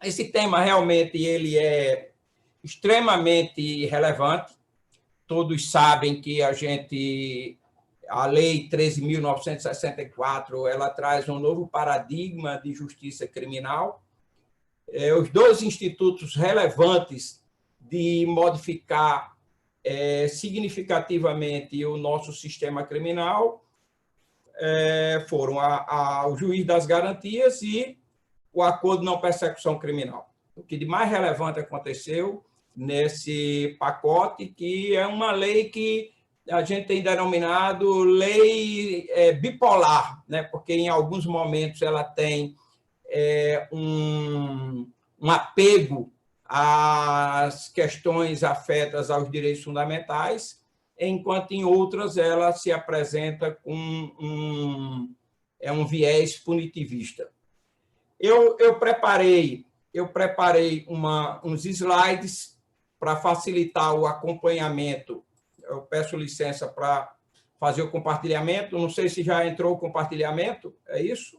Esse tema realmente ele é extremamente relevante. Todos sabem que a Lei 13.964, ela traz um novo paradigma de justiça criminal. Os dois institutos relevantes de modificar significativamente o nosso sistema criminal foram o juiz das garantias e o acordo de não persecução criminal. O que de mais relevante aconteceu nesse pacote, que é uma lei que a gente tem denominado lei bipolar, né? Porque em alguns momentos ela tem um apego às questões afetas aos direitos fundamentais, enquanto em outras ela se apresenta com um viés punitivista. Eu preparei uns slides para facilitar o acompanhamento. Eu peço licença para fazer o compartilhamento. Não sei se já entrou o compartilhamento, é isso?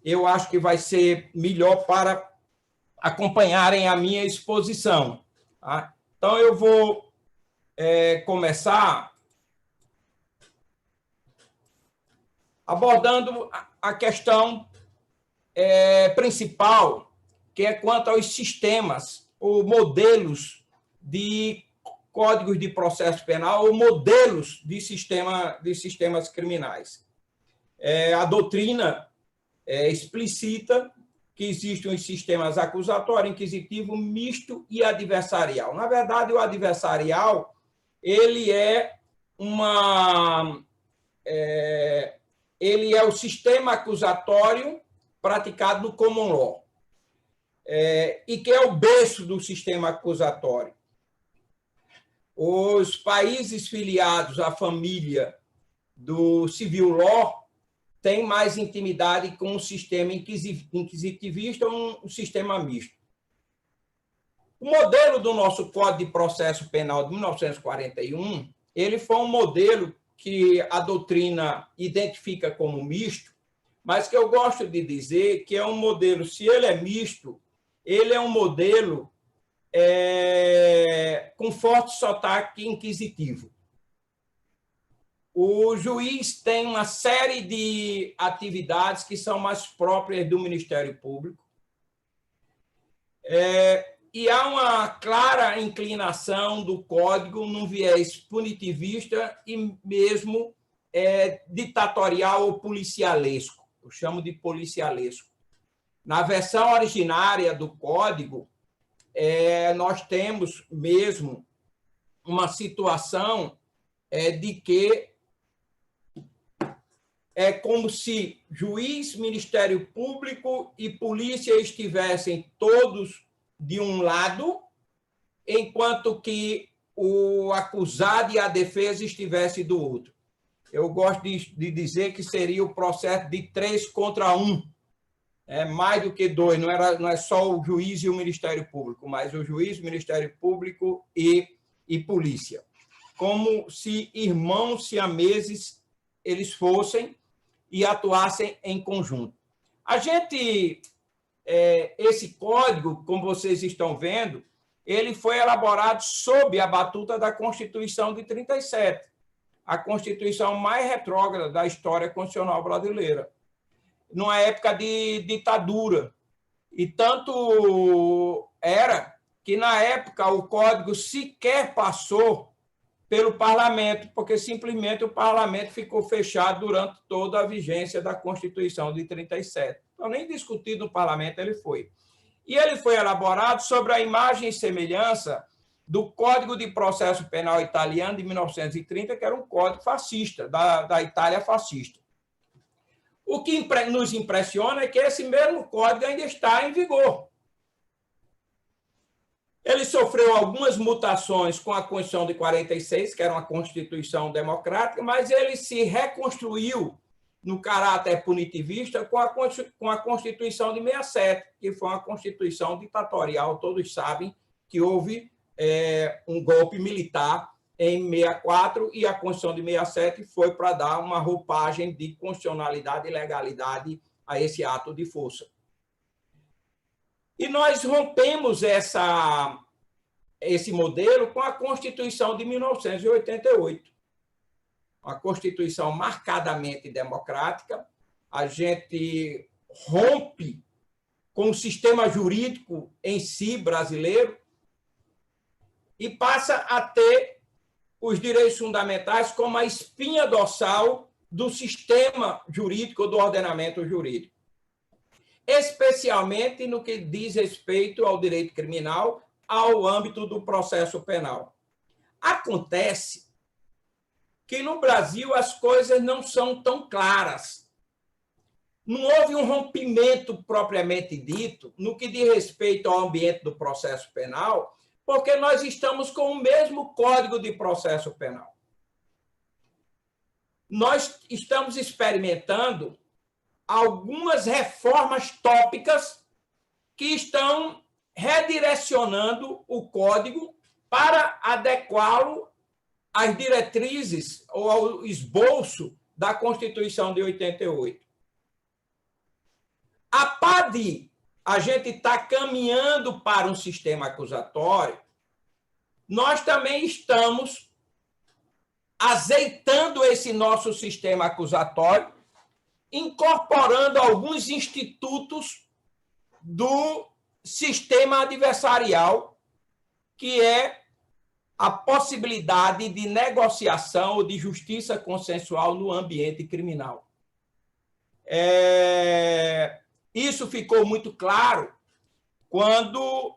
Eu acho que vai ser melhor para acompanharem a minha exposição. Tá? Então, eu vou começar abordando a questão principal, que é quanto aos sistemas ou modelos de códigos de processo penal ou modelos de sistemas criminais. A doutrina explicita que existem os sistemas acusatório, inquisitivo, misto e adversarial. Na verdade, o adversarial ele é o sistema acusatório praticado no common law, e que é o berço do sistema acusatório. Os países filiados à família do civil law têm mais intimidade com o sistema inquisitivista ou um sistema misto. O modelo do nosso Código de Processo Penal de 1941, ele foi um modelo que a doutrina identifica como misto, mas que eu gosto de dizer que é um modelo, se ele é misto, ele é um modelo com forte sotaque inquisitivo. O juiz tem uma série de atividades que são mais próprias do Ministério Público, e há uma clara inclinação do Código num viés punitivista e mesmo ditatorial ou policialesco. Eu chamo de policialesco. Na versão originária do Código, nós temos mesmo uma situação de que é como se juiz, Ministério Público e polícia estivessem todos de um lado, enquanto que o acusado e a defesa estivessem do outro. Eu gosto de dizer que seria o processo de 3 contra 1, mais do que 2, não é só o juiz e o Ministério Público, mas o juiz, Ministério Público e polícia. Como se irmãos siameses eles fossem e atuassem em conjunto. Esse código, como vocês estão vendo, ele foi elaborado sob a batuta da Constituição de 37, a Constituição mais retrógrada da história constitucional brasileira, numa época de ditadura. E tanto era que, na época, o código sequer passou pelo parlamento, porque simplesmente o parlamento ficou fechado durante toda a vigência da Constituição de 37. Então, nem discutido no parlamento ele foi. E ele foi elaborado sobre a imagem e semelhança do Código de Processo Penal italiano de 1930, que era um código fascista, da Itália fascista. O que nos impressiona é que esse mesmo código ainda está em vigor. Ele sofreu algumas mutações com a Constituição de 46, que era uma Constituição democrática, mas ele se reconstruiu no caráter punitivista com a Constituição de 67, que foi uma Constituição ditatorial. Todos sabem que houve um golpe militar em 64 e a Constituição de 67 foi para dar uma roupagem de constitucionalidade e legalidade a esse ato de força. E nós rompemos esse modelo com a Constituição de 1988. Uma Constituição marcadamente democrática. A gente rompe com o sistema jurídico em si brasileiro e passa a ter os direitos fundamentais como a espinha dorsal do sistema jurídico, do ordenamento jurídico, especialmente no que diz respeito ao direito criminal, ao âmbito do processo penal. Acontece que no Brasil as coisas não são tão claras. Não houve um rompimento propriamente dito no que diz respeito ao ambiente do processo penal, porque nós estamos com o mesmo Código de Processo Penal. Nós estamos experimentando algumas reformas tópicas que estão redirecionando o Código para adequá-lo às diretrizes ou ao esboço da Constituição de 88. A par de a gente está caminhando para um sistema acusatório, nós também estamos azeitando esse nosso sistema acusatório, incorporando alguns institutos do sistema adversarial, que é a possibilidade de negociação ou de justiça consensual no ambiente criminal. Isso ficou muito claro quando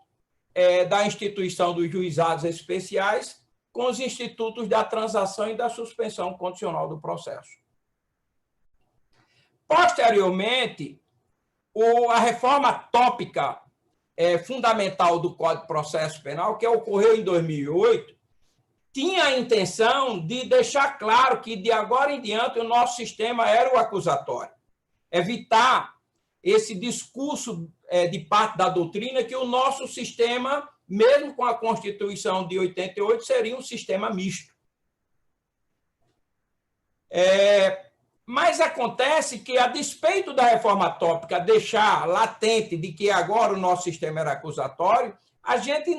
da instituição dos juizados especiais com os institutos da transação e da suspensão condicional do processo. Posteriormente, a reforma tópica fundamental do Código de Processo Penal, que ocorreu em 2008, tinha a intenção de deixar claro que, de agora em diante, o nosso sistema era o acusatório. Evitar esse discurso de parte da doutrina que o nosso sistema, mesmo com a Constituição de 88, seria um sistema misto. Mas acontece que, a despeito da reforma tópica deixar latente de que agora o nosso sistema era acusatório, a gente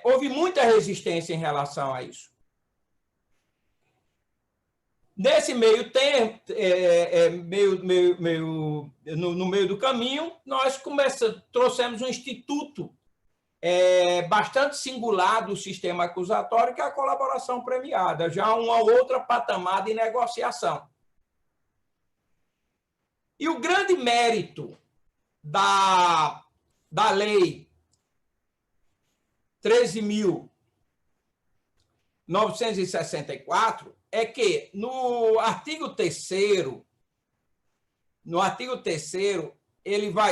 houve muita resistência em relação a isso. Nesse meio tempo, no meio do caminho, nós trouxemos um instituto bastante singular do sistema acusatório, que é a colaboração premiada, já uma outra patamar de negociação. E o grande mérito da Lei 13.964 é que, no artigo 3º,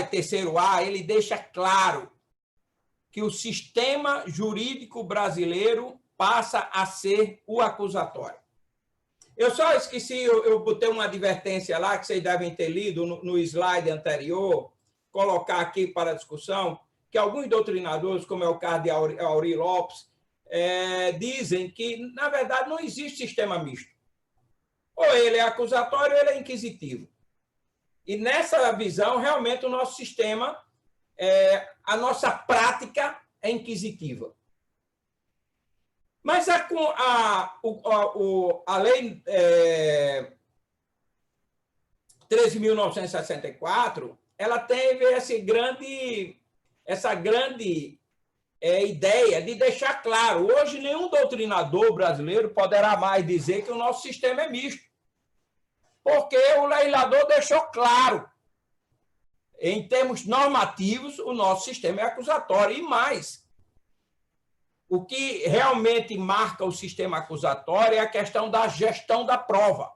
terceiro A, ele deixa claro que o sistema jurídico brasileiro passa a ser o acusatório. Eu só esqueci, eu botei uma advertência lá, que vocês devem ter lido no slide anterior, colocar aqui para discussão, que alguns doutrinadores, como é o caso de Aurí Lopes, dizem que, na verdade, não existe sistema misto. Ou ele é acusatório ou ele é inquisitivo. E, nessa visão, realmente, o nosso sistema, a nossa prática é inquisitiva. Mas a Lei 13.964, ela teve essa grande ideia de deixar claro, hoje nenhum doutrinador brasileiro poderá mais dizer que o nosso sistema é misto, porque o legislador deixou claro, em termos normativos, o nosso sistema é acusatório. E mais, o que realmente marca o sistema acusatório é a questão da gestão da prova.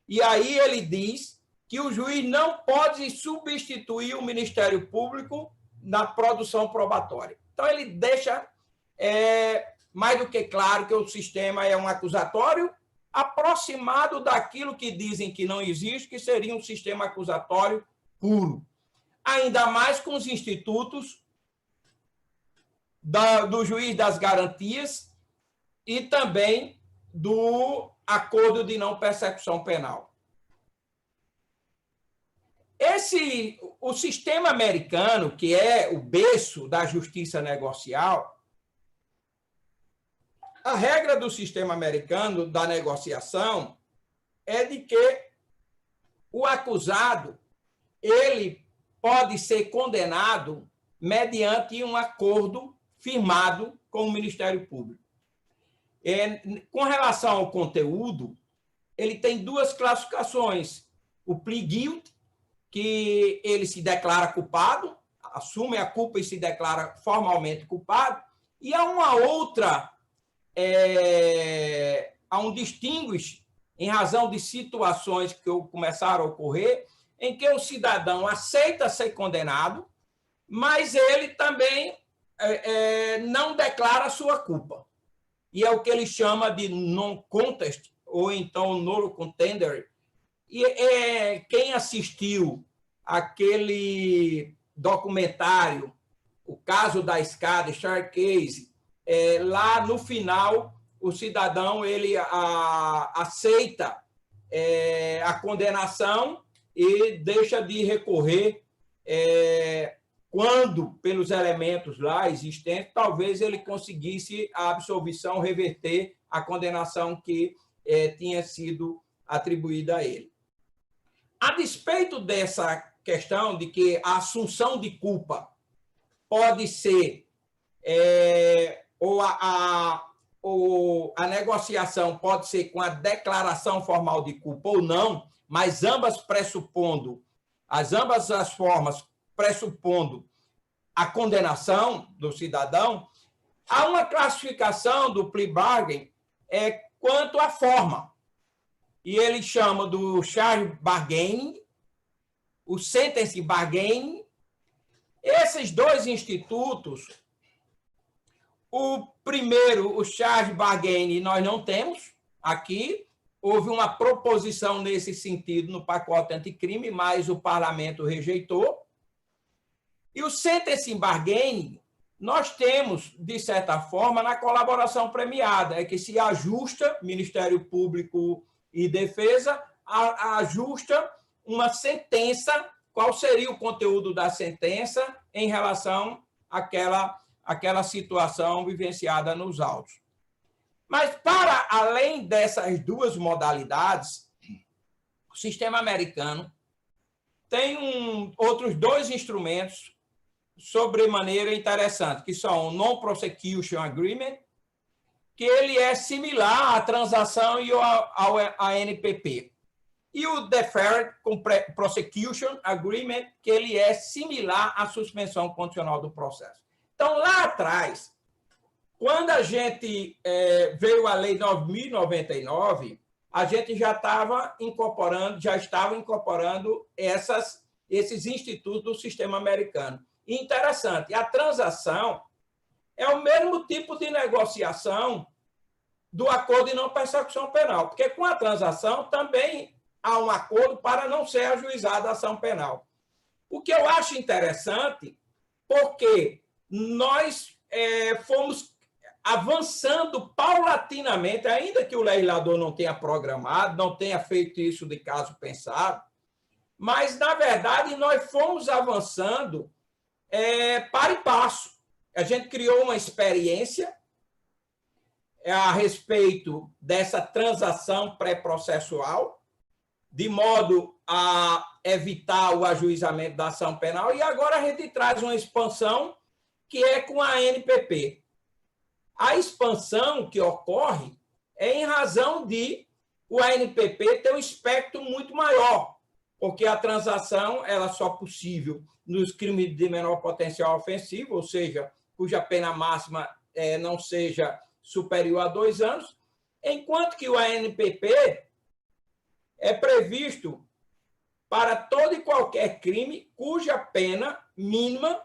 E aí ele diz que o juiz não pode substituir o Ministério Público na produção probatória. Então, ele deixa mais do que claro que o sistema é um acusatório aproximado daquilo que dizem que não existe, que seria um sistema acusatório puro. Ainda mais com os institutos do juiz das garantias e também do acordo de não persecução penal. O sistema americano, que é o berço da justiça negocial, a regra do sistema americano da negociação é de que o acusado ele pode ser condenado mediante um acordo firmado com o Ministério Público. Com relação ao conteúdo, ele tem duas classificações. O plea guilty, que ele se declara culpado, assume a culpa e se declara formalmente culpado, e há uma outra, há um distinguish em razão de situações que começaram a ocorrer, em que o cidadão aceita ser condenado, mas ele também não declara a sua culpa. E é o que ele chama de non-contest, ou então null contender. E quem assistiu aquele documentário, o caso da escada, Shark Case, lá no final, o cidadão ele aceita a condenação e deixa de recorrer quando, pelos elementos lá existentes, talvez ele conseguisse a absolvição, reverter a condenação que tinha sido atribuída a ele. A despeito dessa questão de que a assunção de culpa pode ser, ou a negociação pode ser com a declaração formal de culpa ou não, mas ambas as formas pressupondo a condenação do cidadão, há uma classificação do plea bargain quanto à forma. E ele chama do charge bargaining, o sentence bargaining. Esses dois institutos, o primeiro, o charge bargaining, nós não temos aqui. Houve uma proposição nesse sentido no pacote anticrime, mas o parlamento rejeitou. E o sentencing bargaining, nós temos, de certa forma, na colaboração premiada, que se ajusta, Ministério Público e Defesa, ajusta uma sentença, qual seria o conteúdo da sentença em relação àquela situação vivenciada nos autos. Mas, para além dessas duas modalidades, o sistema americano tem outros dois instrumentos sobremaneira interessantes, que são o Non-Prosecution Agreement, que ele é similar à transação e ao ANPP, e o Deferred Prosecution Agreement, que ele é similar à suspensão condicional do processo. Então, lá atrás, quando a gente veio a Lei 9.099, a gente já estava incorporando esses institutos do sistema americano. E interessante, a transação é o mesmo tipo de negociação do acordo de não persecução penal, porque com a transação também há um acordo para não ser ajuizada a ação penal. O que eu acho interessante, porque nós fomos avançando paulatinamente, ainda que o legislador não tenha programado, não tenha feito isso de caso pensado, mas, na verdade, nós fomos avançando para e passo. A gente criou uma experiência a respeito dessa transação pré-processual, de modo a evitar o ajuizamento da ação penal, e agora a gente traz uma expansão que é com a ANPP. A expansão que ocorre é em razão de o ANPP ter um espectro muito maior, porque a transação ela só é possível nos crimes de menor potencial ofensivo, ou seja, cuja pena máxima não seja superior a 2 anos, enquanto que o ANPP é previsto para todo e qualquer crime cuja pena mínima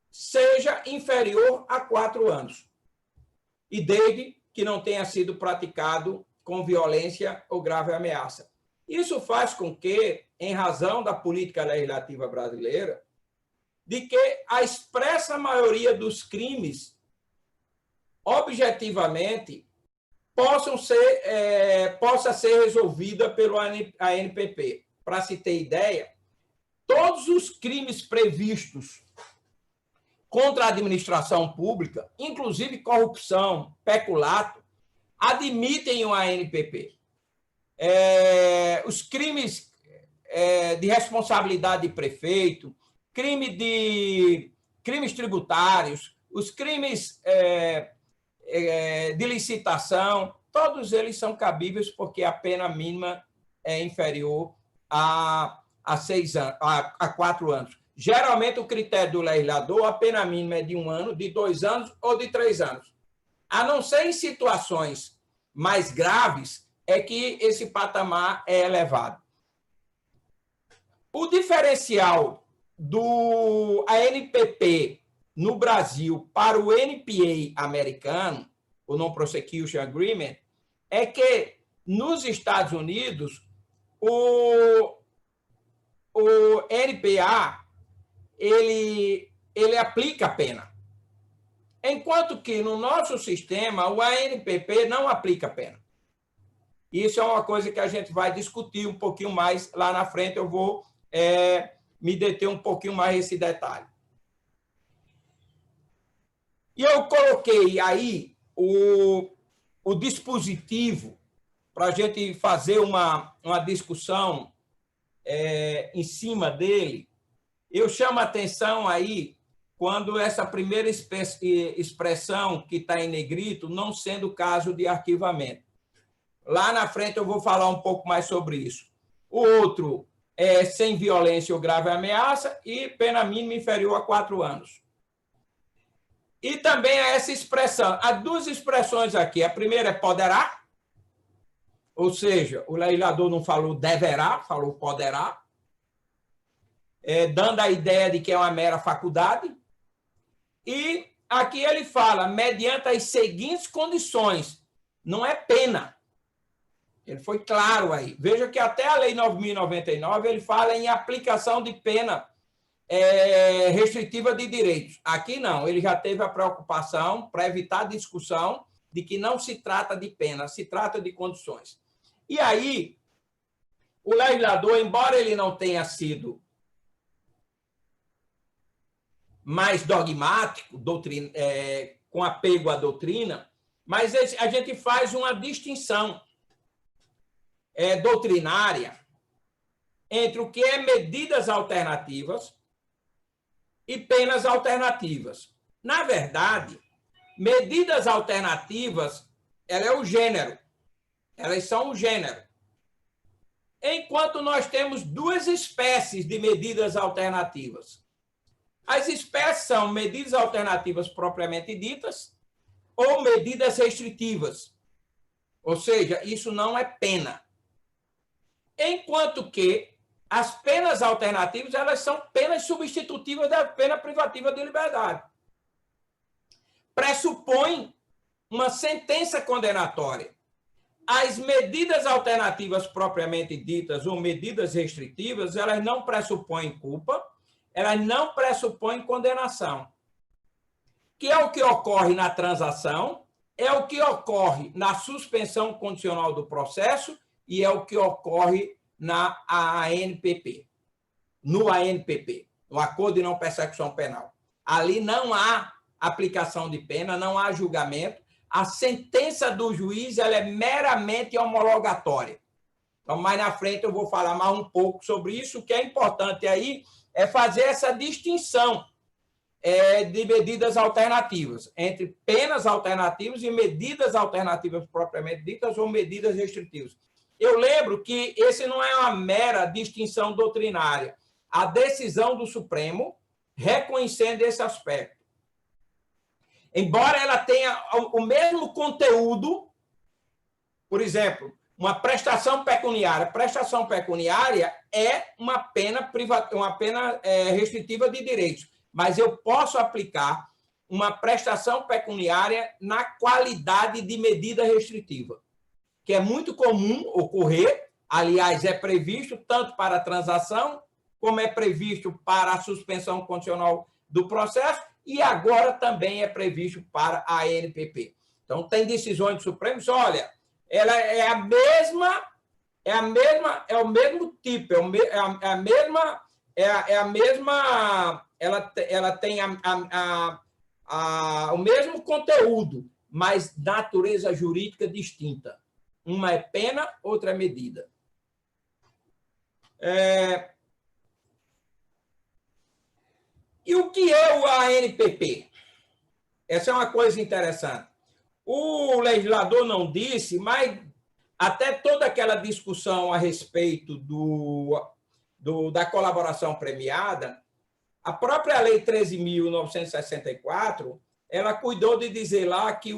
seja inferior a 4 anos, e desde que não tenha sido praticado com violência ou grave ameaça. Isso faz com que, em razão da política legislativa brasileira, de que a expressa maioria dos crimes, objetivamente, possa ser resolvida pelo ANPP. Para se ter ideia, todos os crimes previstos contra a administração pública, inclusive corrupção, peculato, admitem o ANPP. Os crimes de responsabilidade de prefeito, crimes tributários, os crimes de licitação, todos eles são cabíveis porque a pena mínima é inferior a 4 anos. Geralmente, o critério do legislador, a pena mínima é de 1 ano, de 2 anos ou de 3 anos. A não ser em situações mais graves, é que esse patamar é elevado. O diferencial do ANPP no Brasil para o NPA americano, o Non-Prosecution Agreement, é que nos Estados Unidos o NPA ele aplica a pena, enquanto que no nosso sistema o ANPP não aplica a pena. Isso é uma coisa que a gente vai discutir um pouquinho mais lá na frente. Eu vou me deter um pouquinho mais nesse detalhe. E eu coloquei aí o dispositivo para a gente fazer uma discussão em cima dele. Eu chamo a atenção aí quando essa primeira expressão que está em negrito, não sendo caso de arquivamento. Lá na frente eu vou falar um pouco mais sobre isso. O outro é sem violência ou grave ameaça e pena mínima inferior a 4 anos. E também essa expressão. Há 2 expressões aqui. A primeira é poderá, ou seja, o legislador não falou deverá, falou poderá, dando a ideia de que é uma mera faculdade. E aqui ele fala, mediante as seguintes condições, não é pena. Ele foi claro aí. Veja que até a Lei 9.099 ele fala em aplicação de pena restritiva de direitos. Aqui não, ele já teve a preocupação, para evitar a discussão, de que não se trata de pena, se trata de condições. E aí, o legislador, embora ele não tenha sido mais dogmático, com apego à doutrina, mas a gente faz uma distinção doutrinária entre o que é medidas alternativas e penas alternativas. Na verdade, medidas alternativas, ela é o gênero. Elas são o gênero. Enquanto nós temos 2 espécies de medidas alternativas. As espécies são medidas alternativas propriamente ditas ou medidas restritivas. Ou seja, isso não é pena. Enquanto que as penas alternativas, elas são penas substitutivas da pena privativa de liberdade. Pressupõe uma sentença condenatória. As medidas alternativas propriamente ditas ou medidas restritivas, elas não pressupõem culpa, elas não pressupõem condenação. Que é o que ocorre na transação, é o que ocorre na suspensão condicional do processo e é o que ocorre na ANPP, no ANPP, no Acordo de Não Persecução Penal. Ali não há aplicação de pena, não há julgamento, a sentença do juiz ela é meramente homologatória. Então, mais na frente eu vou falar mais um pouco sobre isso. O que é importante aí é fazer essa distinção de medidas alternativas, entre penas alternativas e medidas alternativas propriamente ditas ou medidas restritivas. Eu lembro que esse não é uma mera distinção doutrinária. A decisão do Supremo reconhecendo esse aspecto. Embora ela tenha o mesmo conteúdo, por exemplo, uma prestação pecuniária. Prestação pecuniária é uma pena restritiva de direitos, mas eu posso aplicar uma prestação pecuniária na qualidade de medida restritiva, que é muito comum ocorrer, aliás, é previsto tanto para a transação, como é previsto para a suspensão condicional do processo, e agora também é previsto para a ANPP. Então, tem decisões do Supremo, olha, ela é o mesmo tipo, é a mesma é a mesma, ela tem o mesmo conteúdo, mas natureza jurídica distinta. Uma é pena, outra é medida. E o que é o ANPP? Essa é uma coisa interessante. O legislador não disse, mas até toda aquela discussão a respeito da colaboração premiada, a própria Lei 13.964, ela cuidou de dizer lá que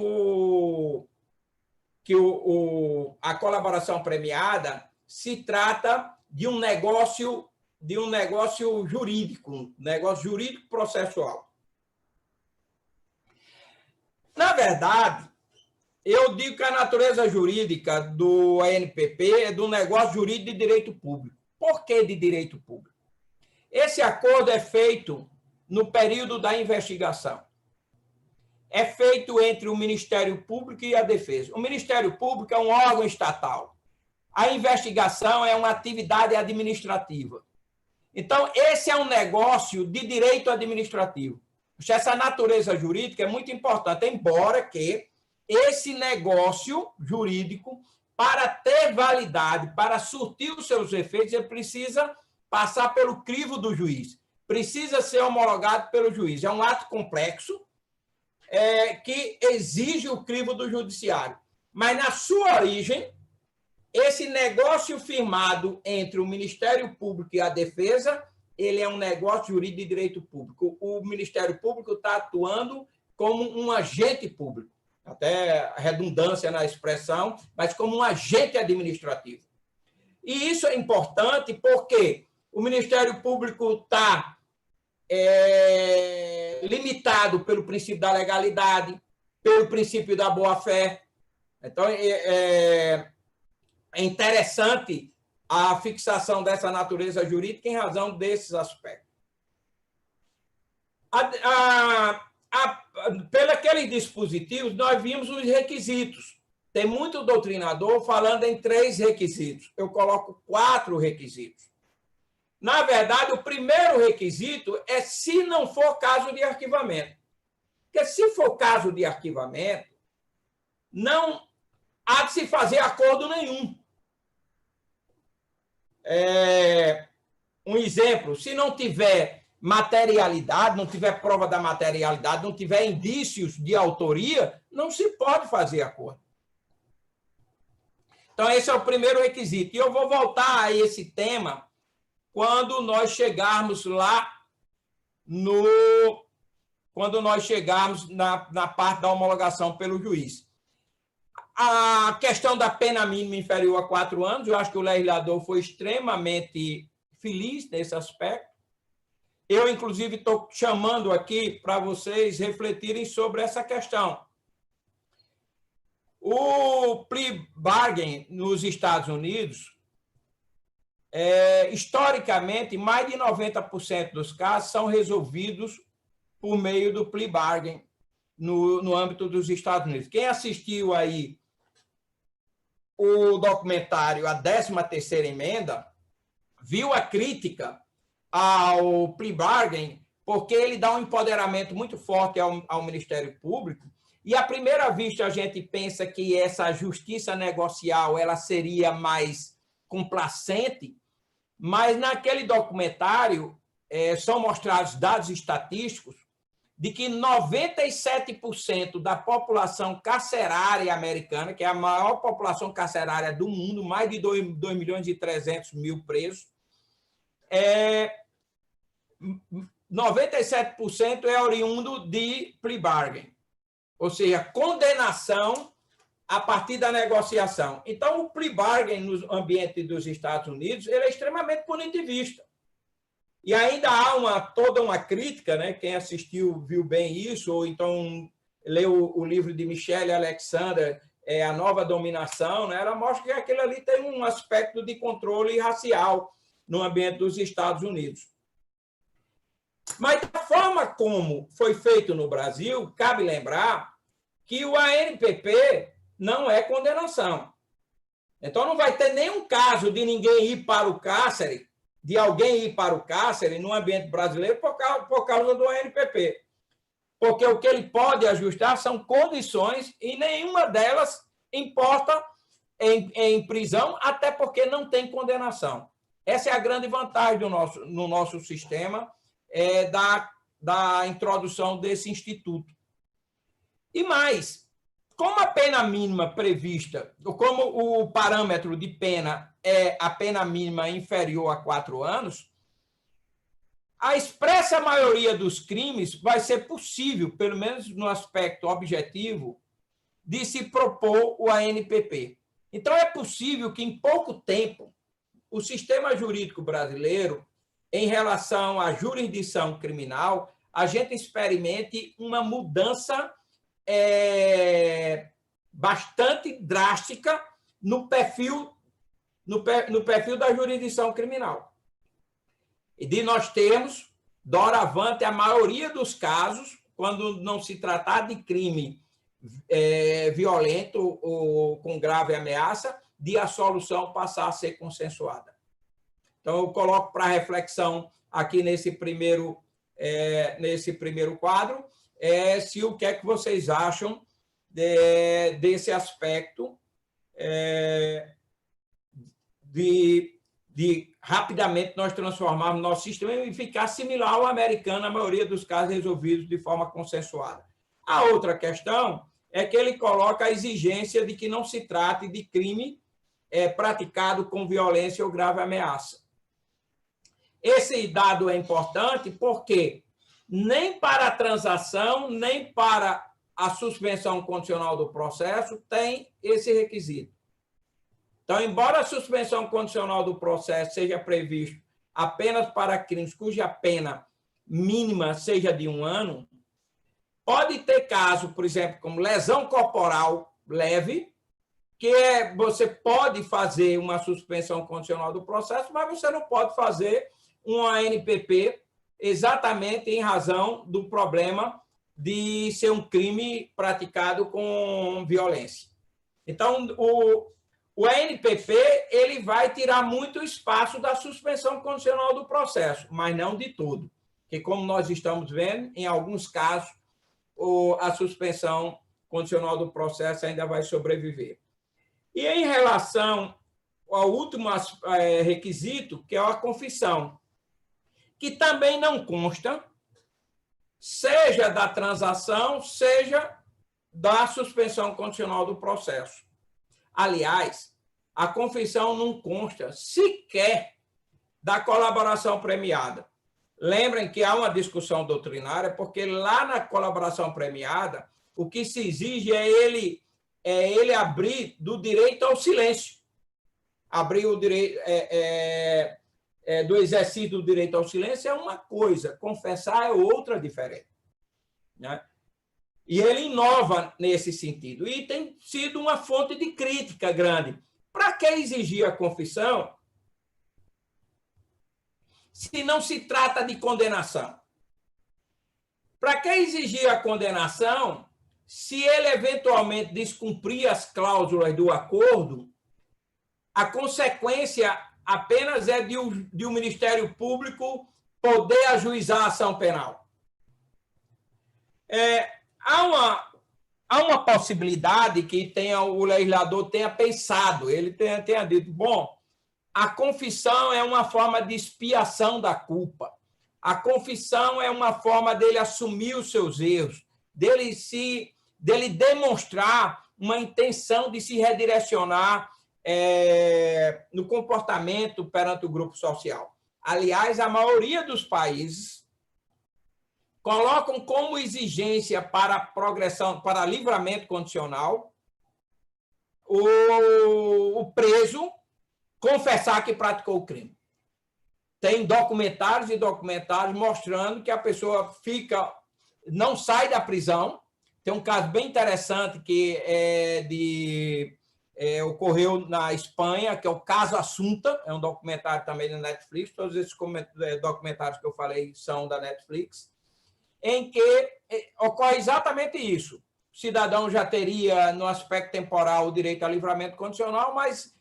a colaboração premiada se trata de um negócio jurídico, negócio jurídico processual. Na verdade, eu digo que a natureza jurídica do ANPP é do negócio jurídico de direito público. Por que de direito público? Esse acordo é feito no período da investigação. É feito entre o Ministério Público e a Defesa. O Ministério Público é um órgão estatal. A investigação é uma atividade administrativa. Então, esse é um negócio de direito administrativo. Essa natureza jurídica é muito importante, embora que esse negócio jurídico, para ter validade, para surtir os seus efeitos, ele precisa passar pelo crivo do juiz, precisa ser homologado pelo juiz. É um ato complexo que exige o crivo do judiciário. Mas, na sua origem, esse negócio firmado entre o Ministério Público e a Defesa, ele é um negócio jurídico de direito público. O Ministério Público está atuando como um agente público, até redundância na expressão, mas como um agente administrativo. E isso é importante porque o Ministério Público está limitado pelo princípio da legalidade, pelo princípio da boa-fé. Então, é interessante a fixação dessa natureza jurídica em razão desses aspectos. Pelos aqueles dispositivos, nós vimos os requisitos. Tem muito doutrinador falando em 3 requisitos. Eu coloco 4 requisitos. Na verdade, o primeiro requisito é se não for caso de arquivamento. Porque se for caso de arquivamento, não há de se fazer acordo nenhum. Um exemplo, se não tiver materialidade, não tiver prova da materialidade, não tiver indícios de autoria, não se pode fazer acordo. Então, esse é o primeiro requisito. E eu vou voltar a esse tema quando nós chegarmos lá na parte da homologação pelo juiz. A questão da pena mínima inferior a 4 anos, eu acho que o legislador foi extremamente feliz nesse aspecto. Eu, inclusive, estou chamando aqui para vocês refletirem sobre essa questão. O plea bargain nos Estados Unidos, historicamente, mais de 90% dos casos são resolvidos por meio do plea bargain no âmbito dos Estados Unidos. Quem assistiu aí o documentário A 13ª Emenda, viu a crítica ao plea bargain, porque ele dá um empoderamento muito forte ao Ministério Público, e à primeira vista a gente pensa que essa justiça negocial ela seria mais complacente, mas naquele documentário são mostrados dados estatísticos de que 97% da população carcerária americana, que é a maior população carcerária do mundo, mais de 2.300.000 presos, 97% é oriundo de plea bargain, ou seja, condenação a partir da negociação. Então, o plea bargain no ambiente dos Estados Unidos ele é extremamente punitivista. E ainda há toda uma crítica, né? Quem assistiu viu bem isso, ou então leu o livro de Michelle Alexander, A Nova Dominação, né? Ela mostra que aquilo ali tem um aspecto de controle racial no ambiente dos Estados Unidos. Mas da forma como foi feito no Brasil, cabe lembrar que o ANPP não é condenação. Então, não vai ter nenhum caso de ninguém ir para o cárcere de alguém ir para o cárcere no ambiente brasileiro por causa do ANPP. Porque o que ele pode ajustar são condições e nenhuma delas importa em prisão, até porque não tem condenação. Essa é a grande vantagem no nosso sistema da introdução desse instituto. E mais, como a pena mínima prevista, como o parâmetro de pena é a pena mínima inferior a 4 anos, a expressa maioria dos crimes vai ser possível, pelo menos no aspecto objetivo, de se propor o ANPP. Então, é possível que, em pouco tempo, o sistema jurídico brasileiro, em relação à jurisdição criminal, a gente experimente uma mudança bastante drástica no perfil da jurisdição criminal. E de nós termos, doravante, a maioria dos casos, quando não se tratar de crime violento ou com grave ameaça, de a solução passar a ser consensuada. Então, eu coloco para reflexão aqui nesse primeiro quadro, se o que é que vocês acham desse aspecto de rapidamente nós transformarmos nosso sistema e ficar similar ao americano, na maioria dos casos resolvidos de forma consensuada. A outra questão é que ele coloca a exigência de que não se trate de crime praticado com violência ou grave ameaça. Esse dado é importante porque nem para a transação, nem para a suspensão condicional do processo tem esse requisito. Então, embora a suspensão condicional do processo seja previsto apenas para crimes cuja pena mínima seja de 1 ano, pode ter caso, por exemplo, como lesão corporal leve, que você pode fazer uma suspensão condicional do processo, mas você não pode fazer um ANPP exatamente em razão do problema de ser um crime praticado com violência. Então, o ANPP ele vai tirar muito espaço da suspensão condicional do processo, mas não de todo. Porque, como nós estamos vendo, em alguns casos, a suspensão condicional do processo ainda vai sobreviver. E em relação ao último requisito, que é a confissão, que também não consta, seja da transação, seja da suspensão condicional do processo. Aliás, a confissão não consta sequer da colaboração premiada. Lembrem que há uma discussão doutrinária, porque lá na colaboração premiada, o que se exige é ele abrir do direito ao silêncio. Abrir o direito do exercício do direito ao silêncio é uma coisa, confessar é outra diferente, né? E ele inova nesse sentido. E tem sido uma fonte de crítica grande. Para que exigir a confissão se não se trata de condenação? Para que exigir a condenação se ele eventualmente descumprir as cláusulas do acordo? A consequência apenas é de o Ministério Público poder ajuizar a ação penal. Há uma possibilidade que o legislador tenha pensado, ele tenha dito, bom, a confissão é uma forma de expiação da culpa, a confissão é uma forma dele assumir os seus erros, dele demonstrar uma intenção de se redirecionar no comportamento perante o grupo social. Aliás, a maioria dos países colocam como exigência para progressão, para livramento condicional, o preso confessar que praticou o crime. Tem documentários e documentários mostrando que a pessoa não sai da prisão. Tem um caso bem interessante que ocorreu na Espanha, que é o caso Assunta, é um documentário também da Netflix, todos esses documentários que eu falei são da Netflix, em que ocorre exatamente isso. O cidadão já teria, no aspecto temporal, o direito a livramento condicional, mas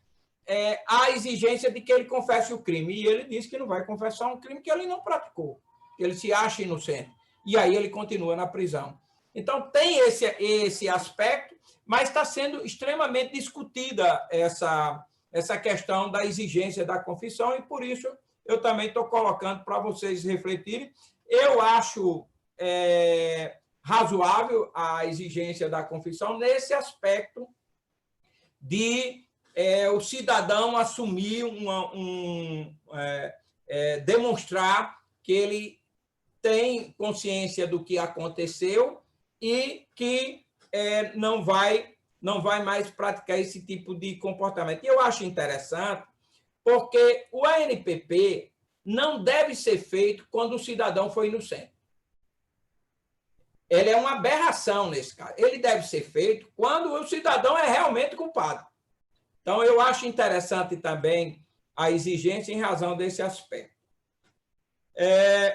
há exigência de que ele confesse o crime. E ele diz que não vai confessar um crime que ele não praticou, que ele se acha inocente. E aí ele continua na prisão. Então, tem esse aspecto, mas está sendo extremamente discutida essa questão da exigência da confissão, e por isso eu também estou colocando para vocês refletirem. Eu acho razoável a exigência da confissão nesse aspecto de o cidadão assumir demonstrar que ele tem consciência do que aconteceu e que não vai mais praticar esse tipo de comportamento. E eu acho interessante, porque o ANPP não deve ser feito quando o cidadão foi inocente. Ele é uma aberração nesse caso. Ele deve ser feito quando o cidadão é realmente culpado. Então, eu acho interessante também a exigência em razão desse aspecto.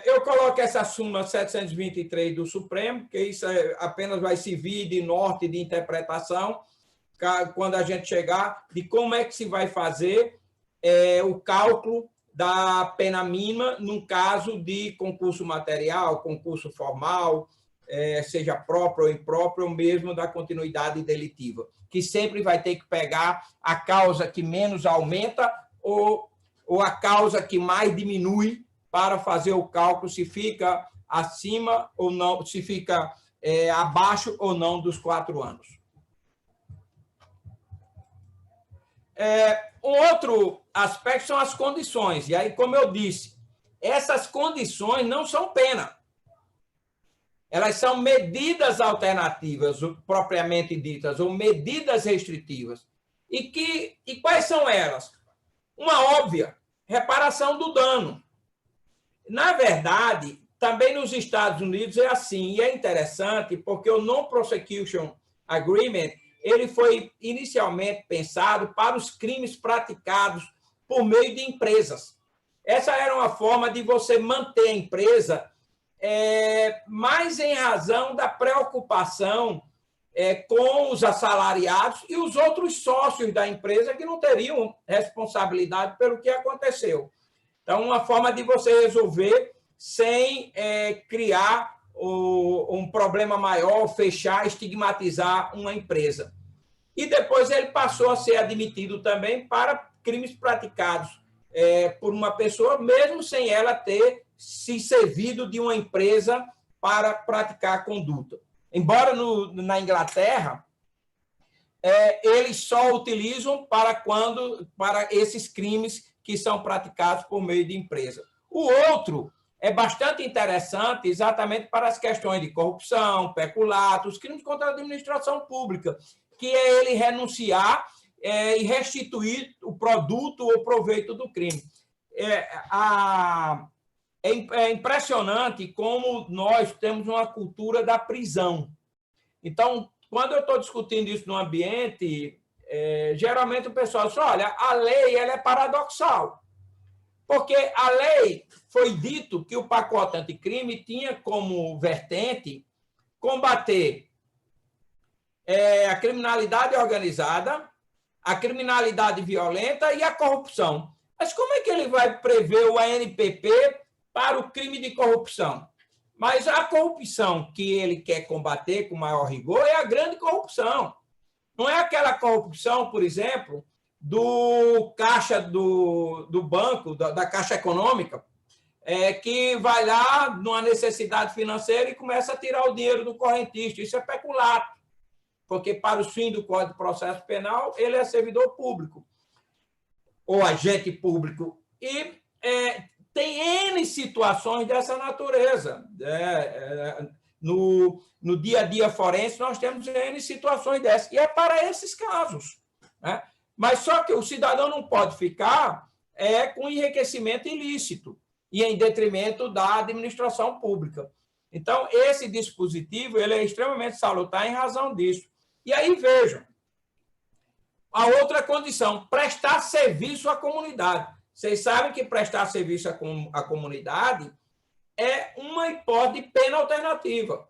Eu coloco essa súmula 723 do Supremo, que isso apenas vai servir de norte de interpretação, quando a gente chegar, de como é que se vai fazer o cálculo da pena mínima num caso de concurso material, concurso formal, seja próprio ou impróprio, ou mesmo da continuidade delitiva, que sempre vai ter que pegar a causa que menos aumenta ou a causa que mais diminui para fazer o cálculo se fica acima ou não, se fica abaixo ou não dos 4 anos. Um outro aspecto são as condições. E aí, como eu disse, essas condições não são pena. Elas são medidas alternativas, propriamente ditas, ou medidas restritivas. E quais são elas? Uma óbvia, reparação do dano. Na verdade, também nos Estados Unidos é assim, e é interessante porque o Non-Prosecution Agreement ele foi inicialmente pensado para os crimes praticados por meio de empresas. Essa era uma forma de você manter a empresa mais em razão da preocupação com os assalariados e os outros sócios da empresa que não teriam responsabilidade pelo que aconteceu. Então, uma forma de você resolver sem criar um problema maior, fechar, estigmatizar uma empresa. E depois ele passou a ser admitido também para crimes praticados por uma pessoa, mesmo sem ela ter se servido de uma empresa para praticar a conduta. Embora na Inglaterra, eles só utilizam para esses crimes que são praticados por meio de empresa. O outro é bastante interessante exatamente para as questões de corrupção, peculato, os crimes contra a administração pública, que é ele renunciar e restituir o produto ou proveito do crime. É impressionante como nós temos uma cultura da prisão. Então, quando eu estou discutindo isso no ambiente, geralmente o pessoal diz, olha, a lei ela é paradoxal, porque a lei foi dito que o pacote anticrime tinha como vertente combater a criminalidade organizada, a criminalidade violenta e a corrupção. Mas como é que ele vai prever o ANPP para o crime de corrupção? Mas a corrupção que ele quer combater com maior rigor é a grande corrupção. Não é aquela corrupção, por exemplo, do caixa do banco, da Caixa Econômica, que vai lá numa necessidade financeira e começa a tirar o dinheiro do correntista. Isso é peculato, porque para os fins do Código de Processo Penal, ele é servidor público ou agente público. E tem N situações dessa natureza. No dia a dia forense, nós temos N situações dessas. E é para esses casos. Né? Mas só que o cidadão não pode ficar com enriquecimento ilícito e em detrimento da administração pública. Então, esse dispositivo ele é extremamente salutar em razão disso. E aí, vejam, a outra condição, prestar serviço à comunidade. Vocês sabem que prestar serviço à comunidade é uma hipótese de pena alternativa.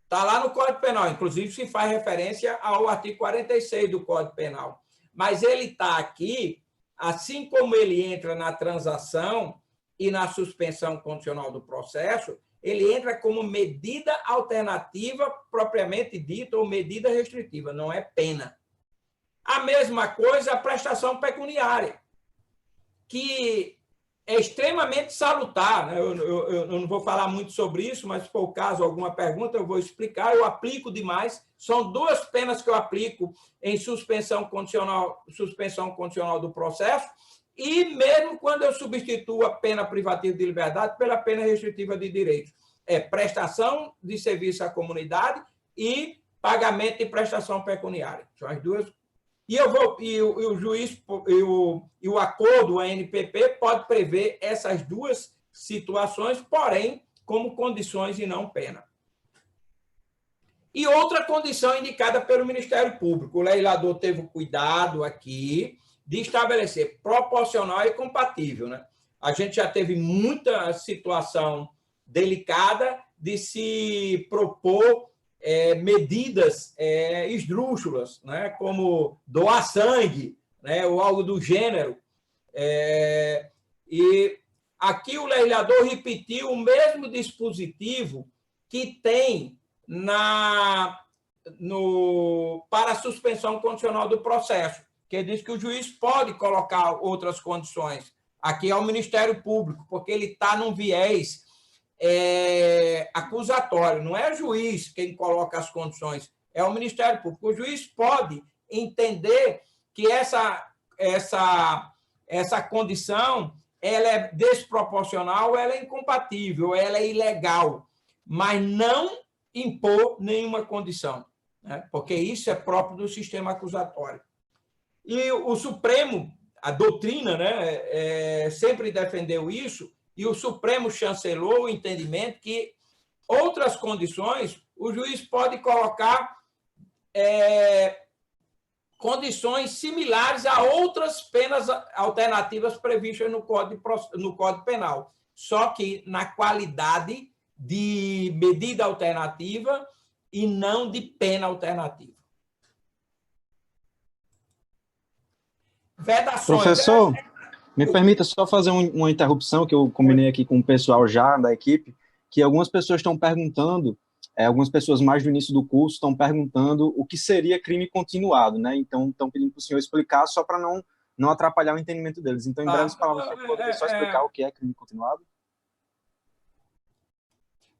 Está lá no Código Penal, inclusive se faz referência ao artigo 46 do Código Penal. mas ele está aqui, assim como ele entra na transação e na suspensão condicional do processo, ele entra como medida alternativa propriamente dita ou medida restritiva, não é pena. A mesma coisa a prestação pecuniária, que é extremamente salutar, né? Eu não vou falar muito sobre isso, mas se for o caso, alguma pergunta, eu vou explicar. Eu aplico demais. São duas penas que eu aplico em suspensão condicional do processo e mesmo quando eu substituo a pena privativa de liberdade pela pena restritiva de direitos. É prestação de serviço à comunidade e pagamento de prestação pecuniária. São as duas. E o juiz e o acordo, a NPP, pode prever essas duas situações, porém, como condições e não pena. E outra condição indicada pelo Ministério Público. O legislador teve o cuidado aqui de estabelecer proporcional e compatível, né? A gente já teve muita situação delicada de se propor medidas esdrúxulas, né, como doar sangue, né, ou algo do gênero. E aqui o legislador repetiu o mesmo dispositivo que tem para a suspensão condicional do processo, que diz que o juiz pode colocar outras condições. Aqui é o Ministério Público, porque ele está num viés acusatório. Não é o juiz quem coloca as condições, é o Ministério Público. O juiz pode entender que essa condição ela é desproporcional, ela é incompatível, ela é ilegal, mas não impor nenhuma condição, né? Porque isso é próprio do sistema acusatório. E o Supremo, a doutrina, né, sempre defendeu isso, e o Supremo chancelou o entendimento que outras condições, o juiz pode colocar condições similares a outras penas alternativas previstas no Código Penal, só que na qualidade de medida alternativa e não de pena alternativa. Vedações. Professor, me permita só fazer uma interrupção que eu combinei aqui com o pessoal já da equipe, que algumas pessoas estão perguntando, algumas pessoas mais do início do curso estão perguntando o que seria crime continuado, né? Então, estão pedindo para o senhor explicar só para não atrapalhar o entendimento deles. Então, em breves palavras, você poderia só explicar o que é crime continuado?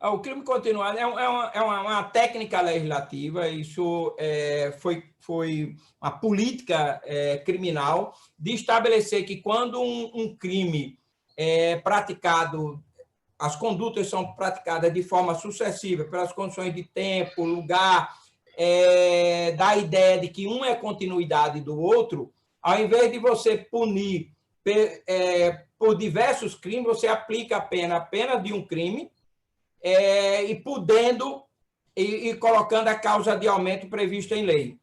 O crime continuado é uma técnica legislativa, isso foi uma política criminal de estabelecer que quando um crime é praticado, as condutas são praticadas de forma sucessiva, pelas condições de tempo, lugar, dá a ideia de que um é continuidade do outro, ao invés de você punir por diversos crimes, você aplica a pena de um crime, e podendo e colocando a causa de aumento prevista em lei.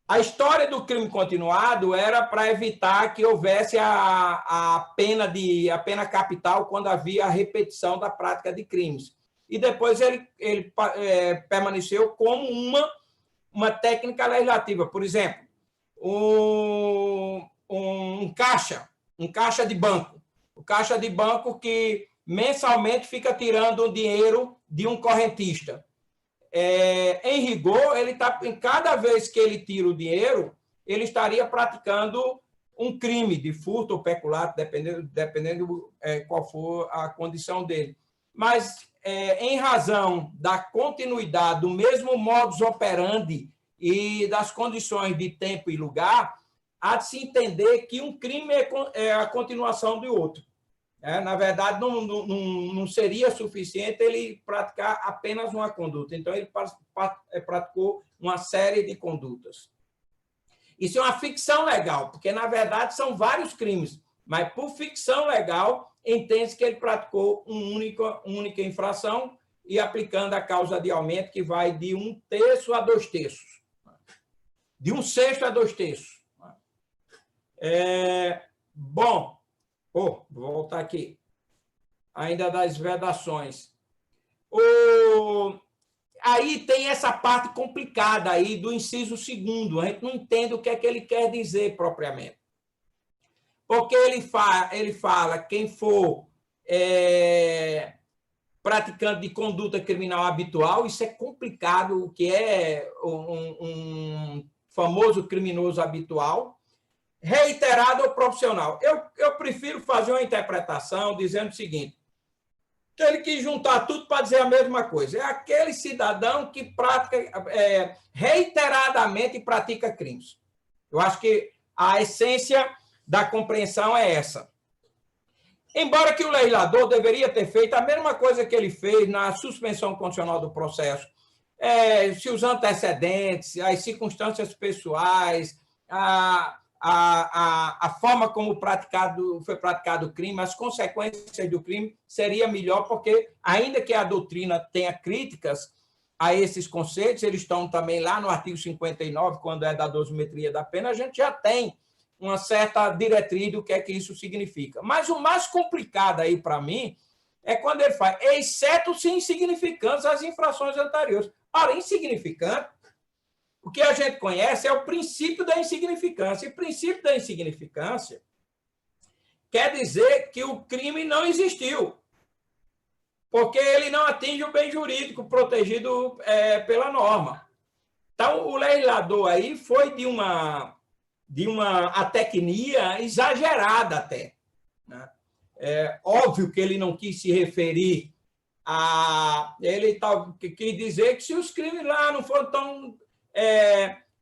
A história do crime continuado era para evitar que houvesse a pena capital quando havia a repetição da prática de crimes. E depois ele permaneceu como uma técnica legislativa. Por exemplo, um caixa de banco. O caixa de banco que mensalmente fica tirando o dinheiro de um correntista. Em rigor, cada vez que ele tira o dinheiro, ele estaria praticando um crime de furto ou peculato, dependendo qual for a condição dele. Mas, em razão da continuidade do mesmo modus operandi e das condições de tempo e lugar, há de se entender que um crime é a continuação de outro. Na verdade, não seria suficiente ele praticar apenas uma conduta. Então, ele praticou uma série de condutas. Isso é uma ficção legal, porque, na verdade, são vários crimes, mas, por ficção legal, entende-se que ele praticou uma única infração e aplicando a causa de aumento, que vai de 1/3 a 2/3. De 1/6 a 2/3. Bom, vou voltar aqui. Ainda das vedações. aí tem essa parte complicada aí do inciso 2º, a gente não entende o que é que ele quer dizer propriamente. Porque ele fala quem for praticante de conduta criminal habitual, isso é complicado, o que é um famoso criminoso habitual, reiterado ou profissional. Eu prefiro fazer uma interpretação dizendo o seguinte, que ele quis juntar tudo para dizer a mesma coisa. É aquele cidadão que reiteradamente pratica crimes. Eu acho que a essência da compreensão é essa. Embora que o legislador deveria ter feito a mesma coisa que ele fez na suspensão condicional do processo, se os antecedentes, as circunstâncias pessoais, a forma como foi praticado o crime, as consequências do crime, seria melhor, porque, ainda que a doutrina tenha críticas a esses conceitos, eles estão também lá no artigo 59, quando é da dosimetria da pena, a gente já tem uma certa diretriz do que é que isso significa. Mas o mais complicado aí, para mim, é quando ele faz, exceto se insignificantes as infrações anteriores. Ora, insignificante, o que a gente conhece é o princípio da insignificância. E o princípio da insignificância quer dizer que o crime não existiu, porque ele não atinge o bem jurídico protegido pela norma. Então, o legislador aí foi de uma atecnia exagerada até. Né? É óbvio que ele não quis se referir a... Ele quis dizer que se os crimes lá não foram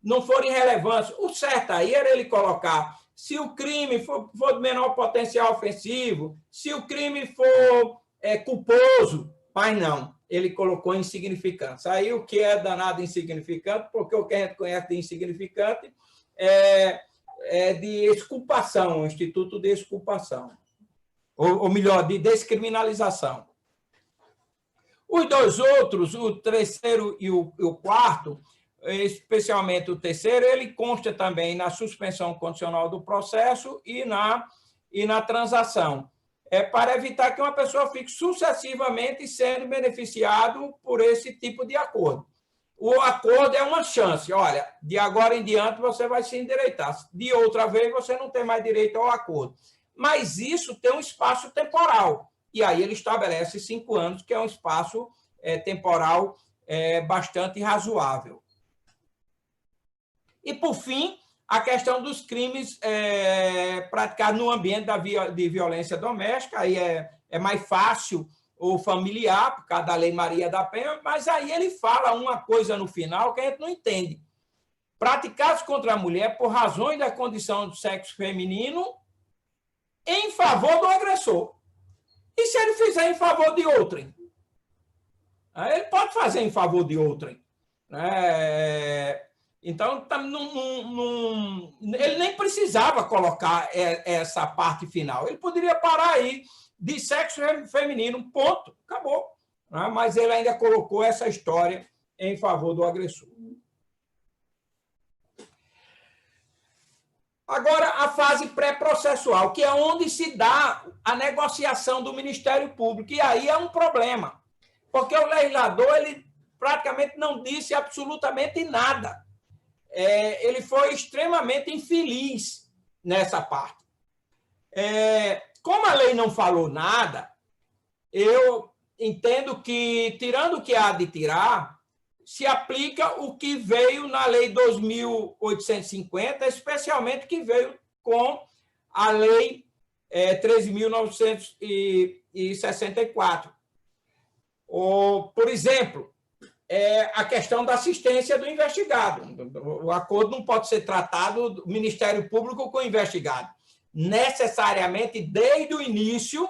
não forem relevantes, o certo aí era ele colocar se o crime for de menor potencial ofensivo, se o crime for culposo, mas não, ele colocou insignificante. Aí o que é danado insignificante, porque o que a gente conhece de insignificante é de exculpação, o Instituto de Exculpação, ou melhor, de descriminalização. Os dois outros, o terceiro e o quarto, especialmente o terceiro, ele consta também na suspensão condicional do processo e na transação. Para evitar que uma pessoa fique sucessivamente sendo beneficiado por esse tipo de acordo. O acordo é uma chance. Olha, de agora em diante você vai se endireitar. De outra vez você não tem mais direito ao acordo. Mas isso tem um espaço temporal. E aí ele estabelece 5 anos, que é um espaço temporal bastante razoável. E, por fim, a questão dos crimes praticados no ambiente de violência doméstica. Aí é mais fácil ou familiar, por causa da Lei Maria da Penha, mas aí ele fala uma coisa no final que a gente não entende. Praticados contra a mulher por razões da condição do sexo feminino em favor do agressor. E se ele fizer em favor de outrem? Ele pode fazer em favor de outrem. Então, ele nem precisava colocar essa parte final. Ele poderia parar aí de sexo feminino, ponto, acabou. Mas ele ainda colocou essa história em favor do agressor. Agora, a fase pré-processual, que é onde se dá a negociação do Ministério Público, e aí é um problema, porque o legislador ele praticamente não disse absolutamente nada. Ele foi extremamente infeliz nessa parte. Como a lei não falou nada, eu entendo que, tirando o que há de tirar, se aplica o que veio na Lei 2.850, especialmente que veio com a Lei 13.964. Por exemplo, a questão da assistência do investigado. O acordo não pode ser tratado do Ministério Público com o investigado. Necessariamente, desde o início,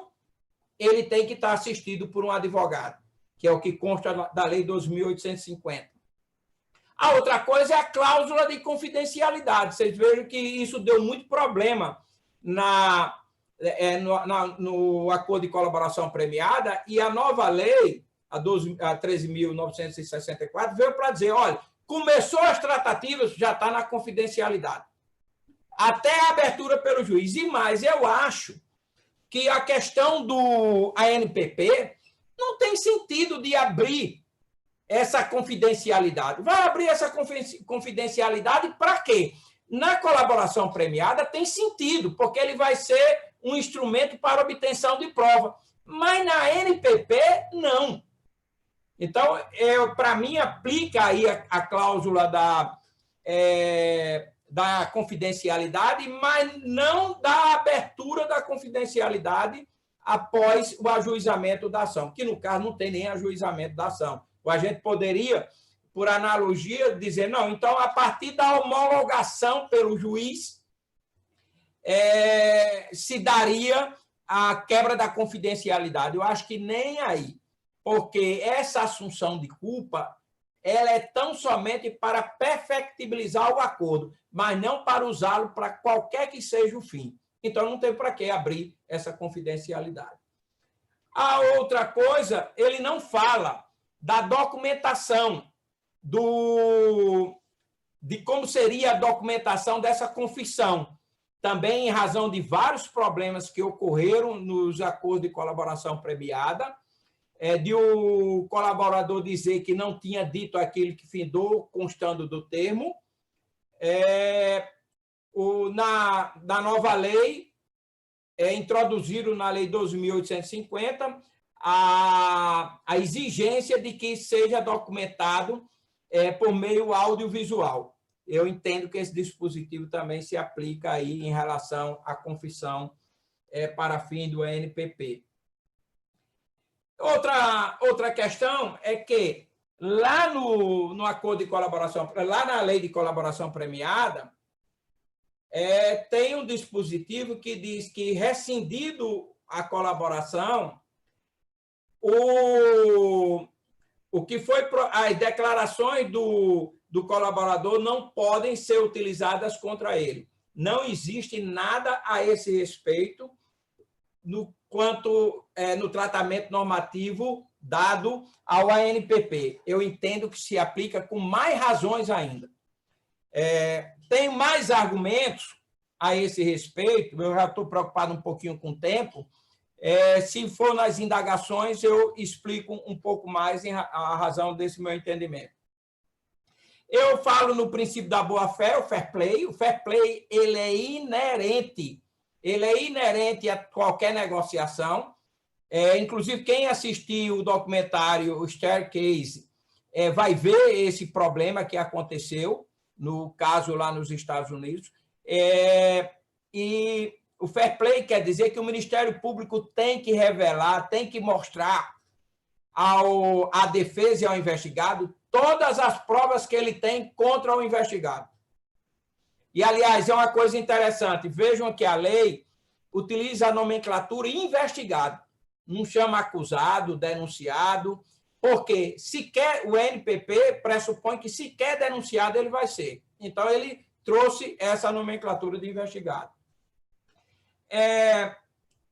ele tem que estar assistido por um advogado, que é o que consta da Lei 2.850. A outra coisa é a cláusula de confidencialidade. Vocês vejam que isso deu muito problema no acordo de colaboração premiada, e a nova lei, a 13.964, veio para dizer, olha, começou as tratativas, já está na confidencialidade. Até a abertura pelo juiz. E mais, eu acho que a questão do ANPP não tem sentido de abrir essa confidencialidade. Vai abrir essa confidencialidade para quê? Na colaboração premiada tem sentido, porque ele vai ser um instrumento para obtenção de prova. Mas na NPP, não. Então, para mim, aplica aí a cláusula da confidencialidade, mas não da abertura da confidencialidade após o ajuizamento da ação, que, no caso, não tem nem ajuizamento da ação. A gente poderia, por analogia, dizer, não, então, a partir da homologação pelo juiz, se daria a quebra da confidencialidade. Eu acho que nem aí, porque essa assunção de culpa ela é tão somente para perfectibilizar o acordo, mas não para usá-lo para qualquer que seja o fim. Então, não tem para que abrir essa confidencialidade. A outra coisa, ele não fala da documentação, de como seria a documentação dessa confissão, também em razão de vários problemas que ocorreram nos acordos de colaboração premiada, de o colaborador dizer que não tinha dito aquilo que findou, constando do termo. Na nova lei, introduziram na Lei 12.850 a exigência de que seja documentado por meio audiovisual. Eu entendo que esse dispositivo também se aplica aí em relação à confissão para fim do ANPP. Outra questão é que lá no acordo de colaboração, lá na Lei de Colaboração Premiada, tem um dispositivo que diz que, rescindido a colaboração, as declarações do colaborador não podem ser utilizadas contra ele. Não existe nada a esse respeito no tratamento normativo dado ao ANPP. Eu entendo que se aplica com mais razões ainda. Tem mais argumentos a esse respeito, eu já estou preocupado um pouquinho com o tempo. Se for nas indagações, eu explico um pouco mais a razão desse meu entendimento. Eu falo no princípio da boa-fé, o fair play. O fair play ele é inerente. Ele é inerente a qualquer negociação. Inclusive, quem assistiu o documentário Staircase vai ver esse problema que aconteceu, no caso lá nos Estados Unidos. E o fair play quer dizer que o Ministério Público tem que revelar, tem que mostrar à defesa e ao investigado todas as provas que ele tem contra o investigado. E, aliás, é uma coisa interessante. Vejam que a lei utiliza a nomenclatura investigado. Não chama acusado, denunciado, porque o NPP pressupõe que sequer denunciado ele vai ser. Então, ele trouxe essa nomenclatura de investigado.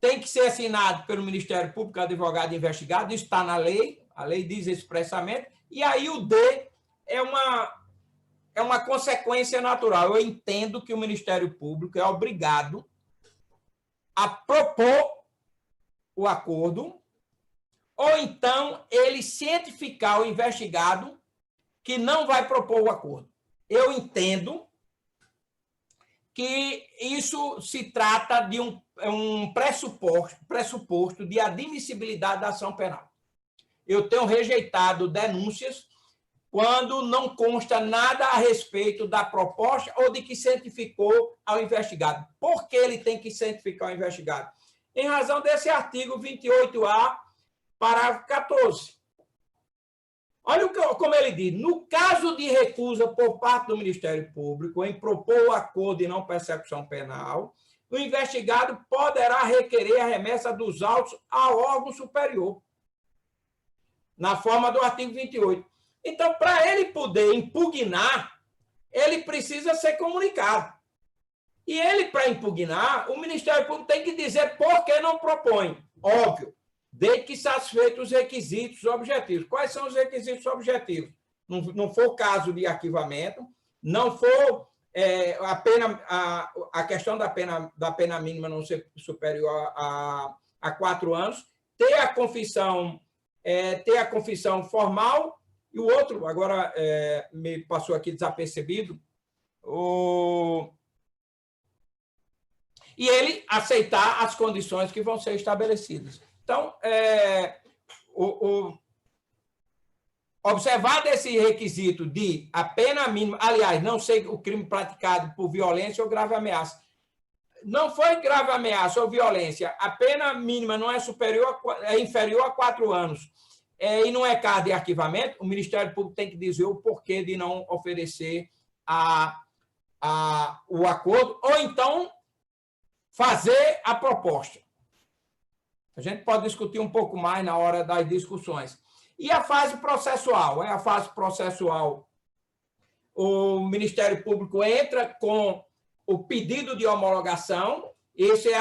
Tem que ser assinado pelo Ministério Público, advogado e investigado, isso está na lei, a lei diz expressamente, e aí o D é uma consequência natural. Eu entendo que o Ministério Público é obrigado a propor o acordo, ou então ele cientificar o investigado que não vai propor o acordo. Eu entendo que isso se trata de um pressuposto de admissibilidade da ação penal. Eu tenho rejeitado denúncias quando não consta nada a respeito da proposta ou de que cientificou ao investigado. Por que ele tem que cientificar o investigado? Em razão desse artigo 28A, parágrafo 14. Olha como ele diz. No caso de recusa por parte do Ministério Público em propor o acordo de não persecução penal, o investigado poderá requerer a remessa dos autos ao órgão superior, na forma do artigo 28. Então, para ele poder impugnar, ele precisa ser comunicado. E ele, para impugnar, o Ministério Público tem que dizer por que não propõe. Óbvio, desde que satisfeitos os requisitos objetivos. Quais são os requisitos objetivos? Não for caso de arquivamento, não for a questão da pena mínima não ser superior a 4 anos, ter a confissão formal E o outro, agora me passou aqui desapercebido, e ele aceitar as condições que vão ser estabelecidas. Então, observado esse requisito de a pena mínima, aliás, não sei o crime praticado por violência ou grave ameaça, não foi grave ameaça ou violência, a pena mínima não é inferior a 4 anos e não é caso de arquivamento, o Ministério Público tem que dizer o porquê de não oferecer o acordo, ou então fazer a proposta. A gente pode discutir um pouco mais na hora das discussões. E a fase processual? A fase processual, o Ministério Público entra com o pedido de homologação, esse é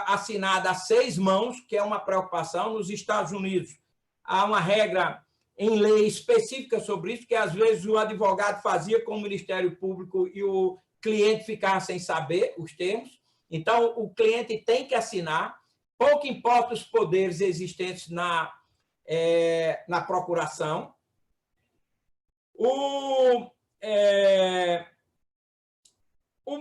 assinado a 6 mãos, que é uma preocupação. Nos Estados Unidos, há uma regra em lei específica sobre isso, que às vezes o advogado fazia com o Ministério Público e o cliente ficava sem saber os termos. Então, o cliente tem que assinar, pouco importa os poderes existentes na procuração. O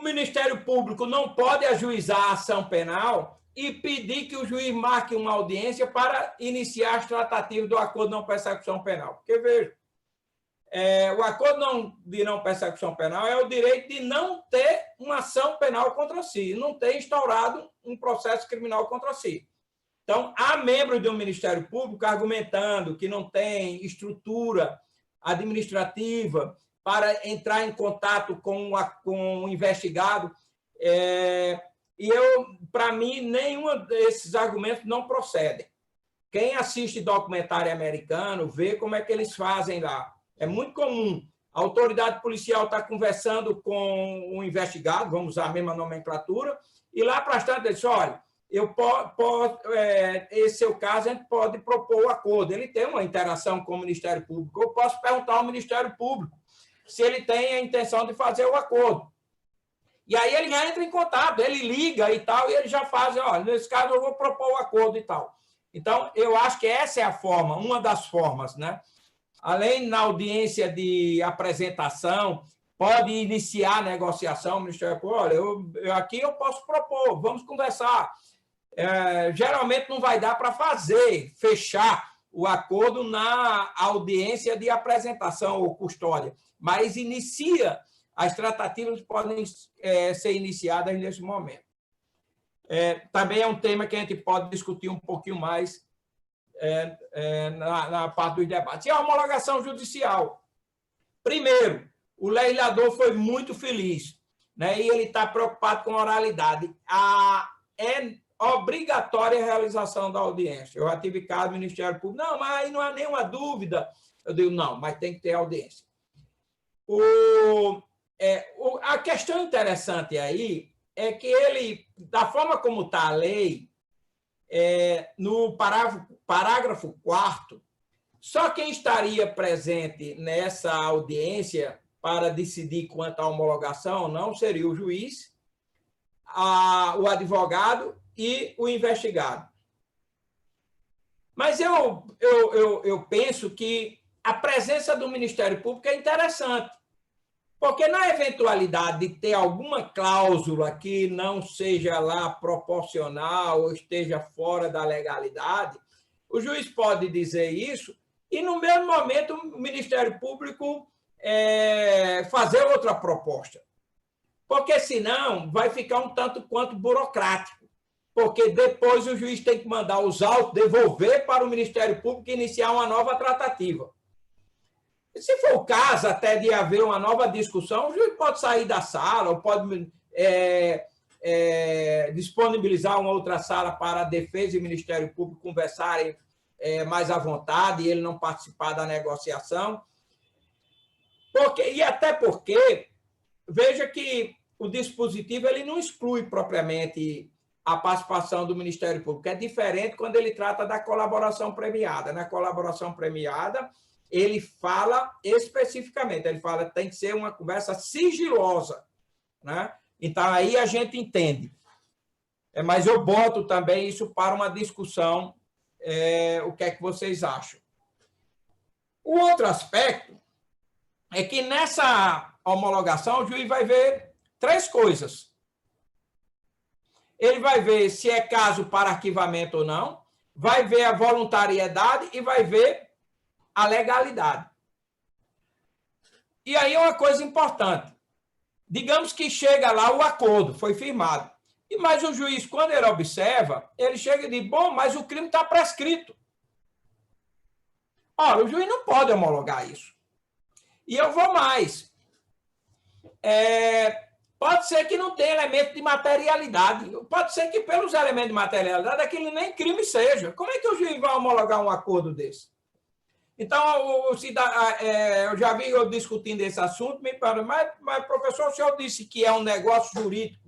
Ministério Público não pode ajuizar a ação penal e pedir que o juiz marque uma audiência para iniciar as tratativas do acordo de não persecução penal. Porque, veja, o acordo de não persecução penal é o direito de não ter uma ação penal contra si, não ter instaurado um processo criminal contra si. Então, há membros do Ministério Público argumentando que não tem estrutura administrativa para entrar em contato com o investigado. Para mim, nenhum desses argumentos não procedem. Quem assiste documentário americano vê como é que eles fazem lá. É muito comum. A autoridade policial está conversando com o investigado, vamos usar a mesma nomenclatura, e lá para tanto ele diz, olha, esse é o caso, a gente pode propor o acordo. Ele tem uma interação com o Ministério Público. Eu posso perguntar ao Ministério Público se ele tem a intenção de fazer o acordo. E aí ele já entra em contato, ele liga e tal, e ele já faz, olha, nesse caso eu vou propor o acordo e tal. Então, eu acho que essa é a forma, uma das formas, né? Além na audiência de apresentação, pode iniciar a negociação, o Ministério Público, olha, aqui eu posso propor, vamos conversar. Geralmente não vai dar para fechar o acordo na audiência de apresentação ou custódia, mas as tratativas podem ser iniciadas nesse momento. Também é um tema que a gente pode discutir um pouquinho mais na parte dos debates. E a homologação judicial. Primeiro, o legislador foi muito feliz, né? E ele está preocupado com a oralidade. É obrigatória a realização da audiência. Eu já tive caso do Ministério Público, não, mas aí não há nenhuma dúvida. Eu digo, não, mas tem que ter audiência. A questão interessante aí é que ele, da forma como está a lei, no parágrafo 4º, só quem estaria presente nessa audiência para decidir quanto à homologação não seria o juiz, o advogado e o investigado. Mas eu penso que a presença do Ministério Público é interessante, porque na eventualidade de ter alguma cláusula que não seja lá proporcional ou esteja fora da legalidade, o juiz pode dizer isso e, no mesmo momento, o Ministério Público fazer outra proposta. Porque, senão, vai ficar um tanto quanto burocrático, porque depois o juiz tem que mandar os autos, devolver para o Ministério Público e iniciar uma nova tratativa. Se for o caso até de haver uma nova discussão, o juiz pode sair da sala, ou pode disponibilizar uma outra sala para a defesa e o Ministério Público conversarem mais à vontade e ele não participar da negociação. E até porque, veja que o dispositivo ele não exclui propriamente a participação do Ministério Público. É diferente quando ele trata da colaboração premiada. Na colaboração premiada, ele fala especificamente, ele fala que tem que ser uma conversa sigilosa, né? Então, aí a gente entende. Mas eu boto também isso para uma discussão, o que é que vocês acham. O outro aspecto é que nessa homologação o juiz vai ver 3 coisas. Ele vai ver se é caso para arquivamento ou não, vai ver a voluntariedade e vai ver a legalidade. E aí uma coisa importante. Digamos que chega lá o acordo, foi firmado. Mas o juiz, quando ele observa, ele chega e diz, bom, mas o crime está prescrito. Ora, o juiz não pode homologar isso. E eu vou mais. Pode ser que não tenha elemento de materialidade. Pode ser que, pelos elementos de materialidade, aquilo nem crime seja. Como é que o juiz vai homologar um acordo desse? Então, eu já vi eu discutindo esse assunto, me perguntam, mas, professor, o senhor disse que é um negócio jurídico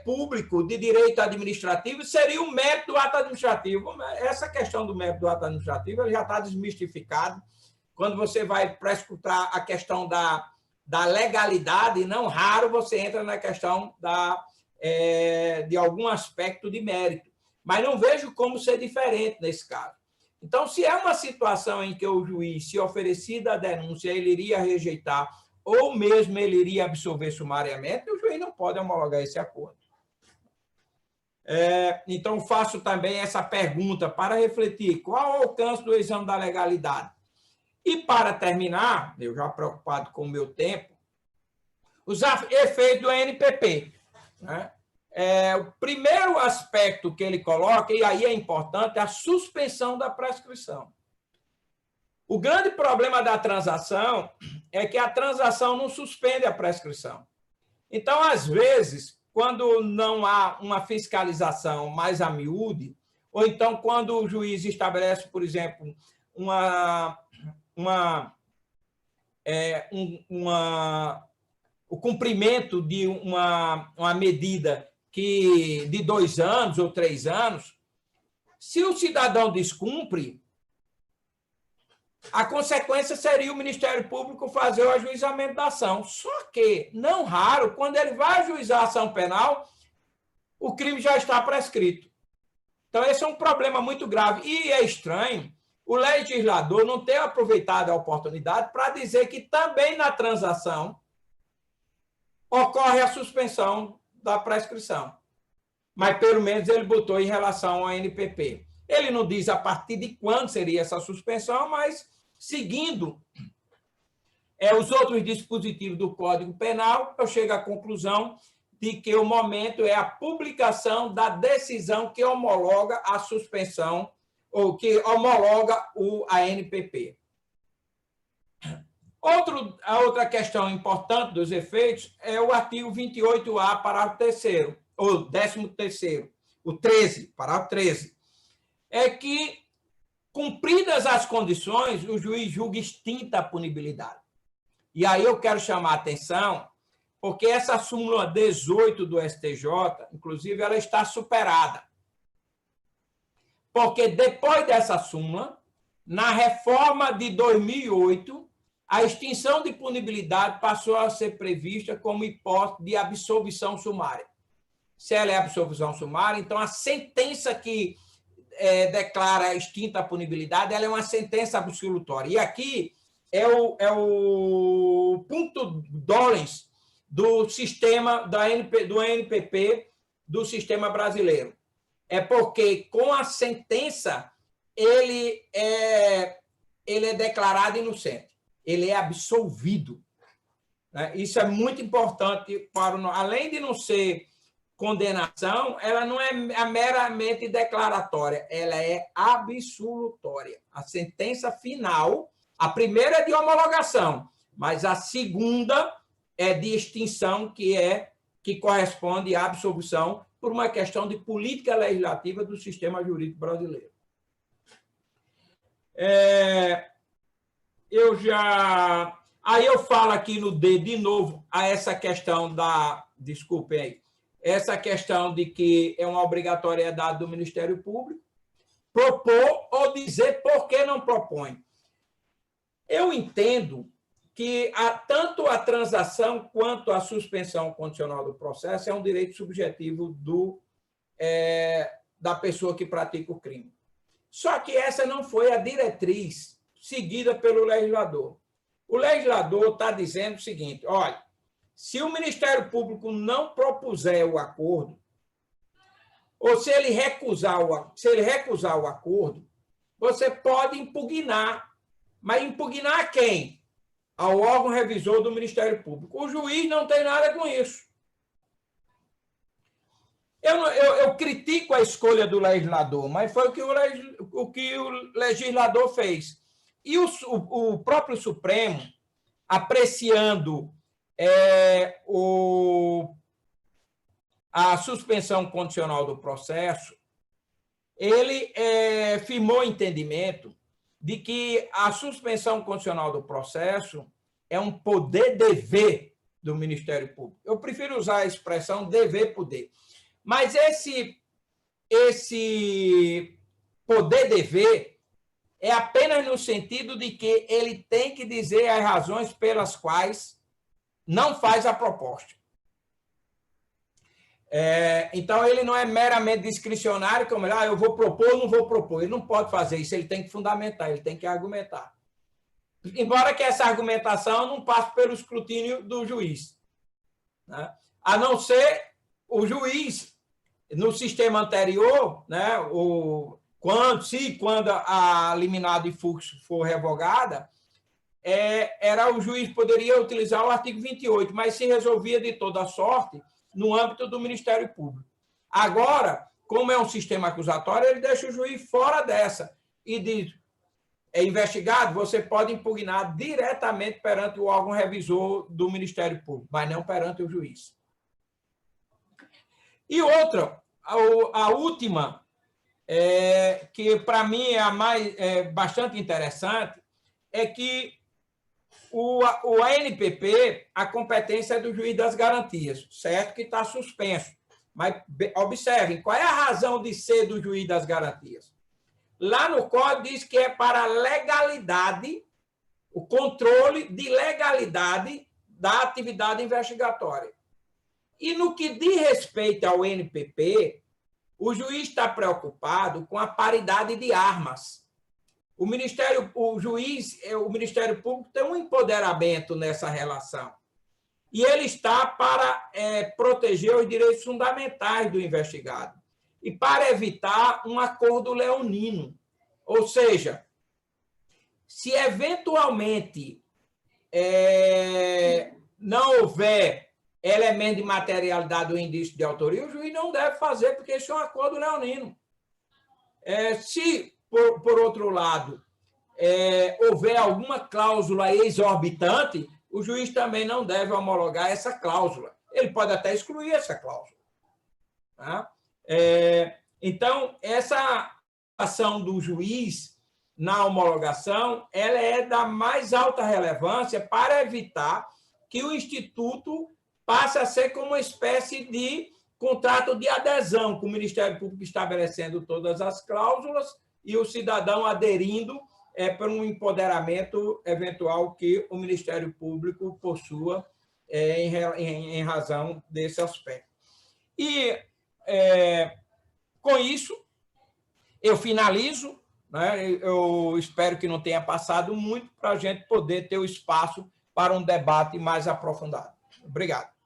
público de direito administrativo, seria o mérito do ato administrativo. Essa questão do mérito do ato administrativo ele já está desmistificado. Quando você vai para escutar a questão da legalidade, não raro você entra na questão de algum aspecto de mérito. Mas não vejo como ser diferente nesse caso. Então, se é uma situação em que o juiz, se oferecida a denúncia, ele iria rejeitar ou mesmo ele iria absolver sumariamente, o juiz não pode homologar esse acordo. Então, faço também essa pergunta para refletir qual o alcance do exame da legalidade. E, para terminar, eu já preocupado com o meu tempo, os efeitos do ANPP. Né? O primeiro aspecto que ele coloca, e aí é importante, é a suspensão da prescrição. O grande problema da transação é que a transação não suspende a prescrição. Então, às vezes, quando não há uma fiscalização mais a miúde, ou então quando o juiz estabelece, por exemplo, o cumprimento de uma medida de 2 anos ou 3 anos, se o cidadão descumpre, a consequência seria o Ministério Público fazer o ajuizamento da ação. Só que, não raro, quando ele vai ajuizar a ação penal, o crime já está prescrito. Então, esse é um problema muito grave. E é estranho o legislador não ter aproveitado a oportunidade para dizer que também na transação ocorre a suspensão da prescrição. Mas, pelo menos, ele botou em relação ao ANPP. Ele não diz a partir de quando seria essa suspensão, mas, seguindo os outros dispositivos do Código Penal, eu chego à conclusão de que o momento é a publicação da decisão que homologa a suspensão ou que homologa o ANPP. A outra questão importante dos efeitos é o artigo 28A, parágrafo 3º, ou 13º, o 13, parágrafo 13, é que, cumpridas as condições, o juiz julga extinta a punibilidade. E aí eu quero chamar a atenção, porque essa súmula 18 do STJ, inclusive, ela está superada. Porque depois dessa súmula, na reforma de 2008, a extinção de punibilidade passou a ser prevista como hipótese de absolvição sumária. Se ela é absolvição sumária, então a sentença que declara extinta a punibilidade, ela é uma sentença absolutória. E aqui é o ponto dolens do sistema do ANPP do sistema brasileiro. É porque, com a sentença, ele é declarado inocente. Ele é absolvido. Né? Isso é muito importante além de não ser condenação, ela não é meramente declaratória, ela é absolutória. A sentença final, a primeira é de homologação, mas a segunda é de extinção, que corresponde à absolvição por uma questão de política legislativa do sistema jurídico brasileiro. Aí eu falo aqui no D, de novo, a essa questão desculpem aí, essa questão de que é uma obrigatoriedade do Ministério Público propor ou dizer por que não propõe. Eu entendo que tanto a transação quanto a suspensão condicional do processo é um direito subjetivo da pessoa que pratica o crime. Só que essa não foi a diretriz seguida pelo legislador. O legislador está dizendo o seguinte: olha, se o Ministério Público não propuser o acordo, ou se ele recusar o acordo, você pode impugnar. Mas impugnar a quem? Ao órgão revisor do Ministério Público. O juiz não tem nada com isso. Eu critico a escolha do legislador, mas foi o que o legislador fez. E o próprio Supremo, apreciando a suspensão condicional do processo, ele firmou entendimento de que a suspensão condicional do processo é um poder-dever do Ministério Público. Eu prefiro usar a expressão dever-poder. Mas esse poder-dever é apenas no sentido de que ele tem que dizer as razões pelas quais não faz a proposta. Então, ele não é meramente discricionário, como eu vou propor ou não vou propor. Ele não pode fazer isso, ele tem que fundamentar, ele tem que argumentar. Embora que essa argumentação não passe pelo escrutínio do juiz, né? A não ser o juiz, no sistema anterior, né, quando a liminar de fluxo for revogada, o juiz poderia utilizar o artigo 28, mas se resolvia de toda sorte no âmbito do Ministério Público. Agora, como é um sistema acusatório, ele deixa o juiz fora dessa e diz: é investigado, você pode impugnar diretamente perante o órgão revisor do Ministério Público, mas não perante o juiz. E outra, a última, que para mim é bastante interessante, é que o ANPP, a competência é do juiz das garantias, certo que está suspenso. Mas observem, qual é a razão de ser do juiz das garantias? Lá no Código diz que é para a legalidade, o controle de legalidade da atividade investigatória. E no que diz respeito ao NPP, o juiz está preocupado com a paridade de armas. O Ministério Público tem um empoderamento nessa relação. E ele está para proteger os direitos fundamentais do investigado e para evitar um acordo leonino. Ou seja, se eventualmente não houver elemento de materialidade ou indício de autoria, o juiz não deve fazer, porque isso é um acordo leonino. Se, por outro lado, houver alguma cláusula exorbitante, o juiz também não deve homologar essa cláusula. Ele pode até excluir essa cláusula. Tá? Então, essa ação do juiz na homologação, ela é da mais alta relevância para evitar que o Instituto passe a ser como uma espécie de contrato de adesão, com o Ministério Público estabelecendo todas as cláusulas e o cidadão aderindo por um empoderamento eventual que o Ministério Público possua em razão desse aspecto. E, com isso, eu finalizo, né? Eu espero que não tenha passado muito para a gente poder ter o espaço para um debate mais aprofundado. Obrigado.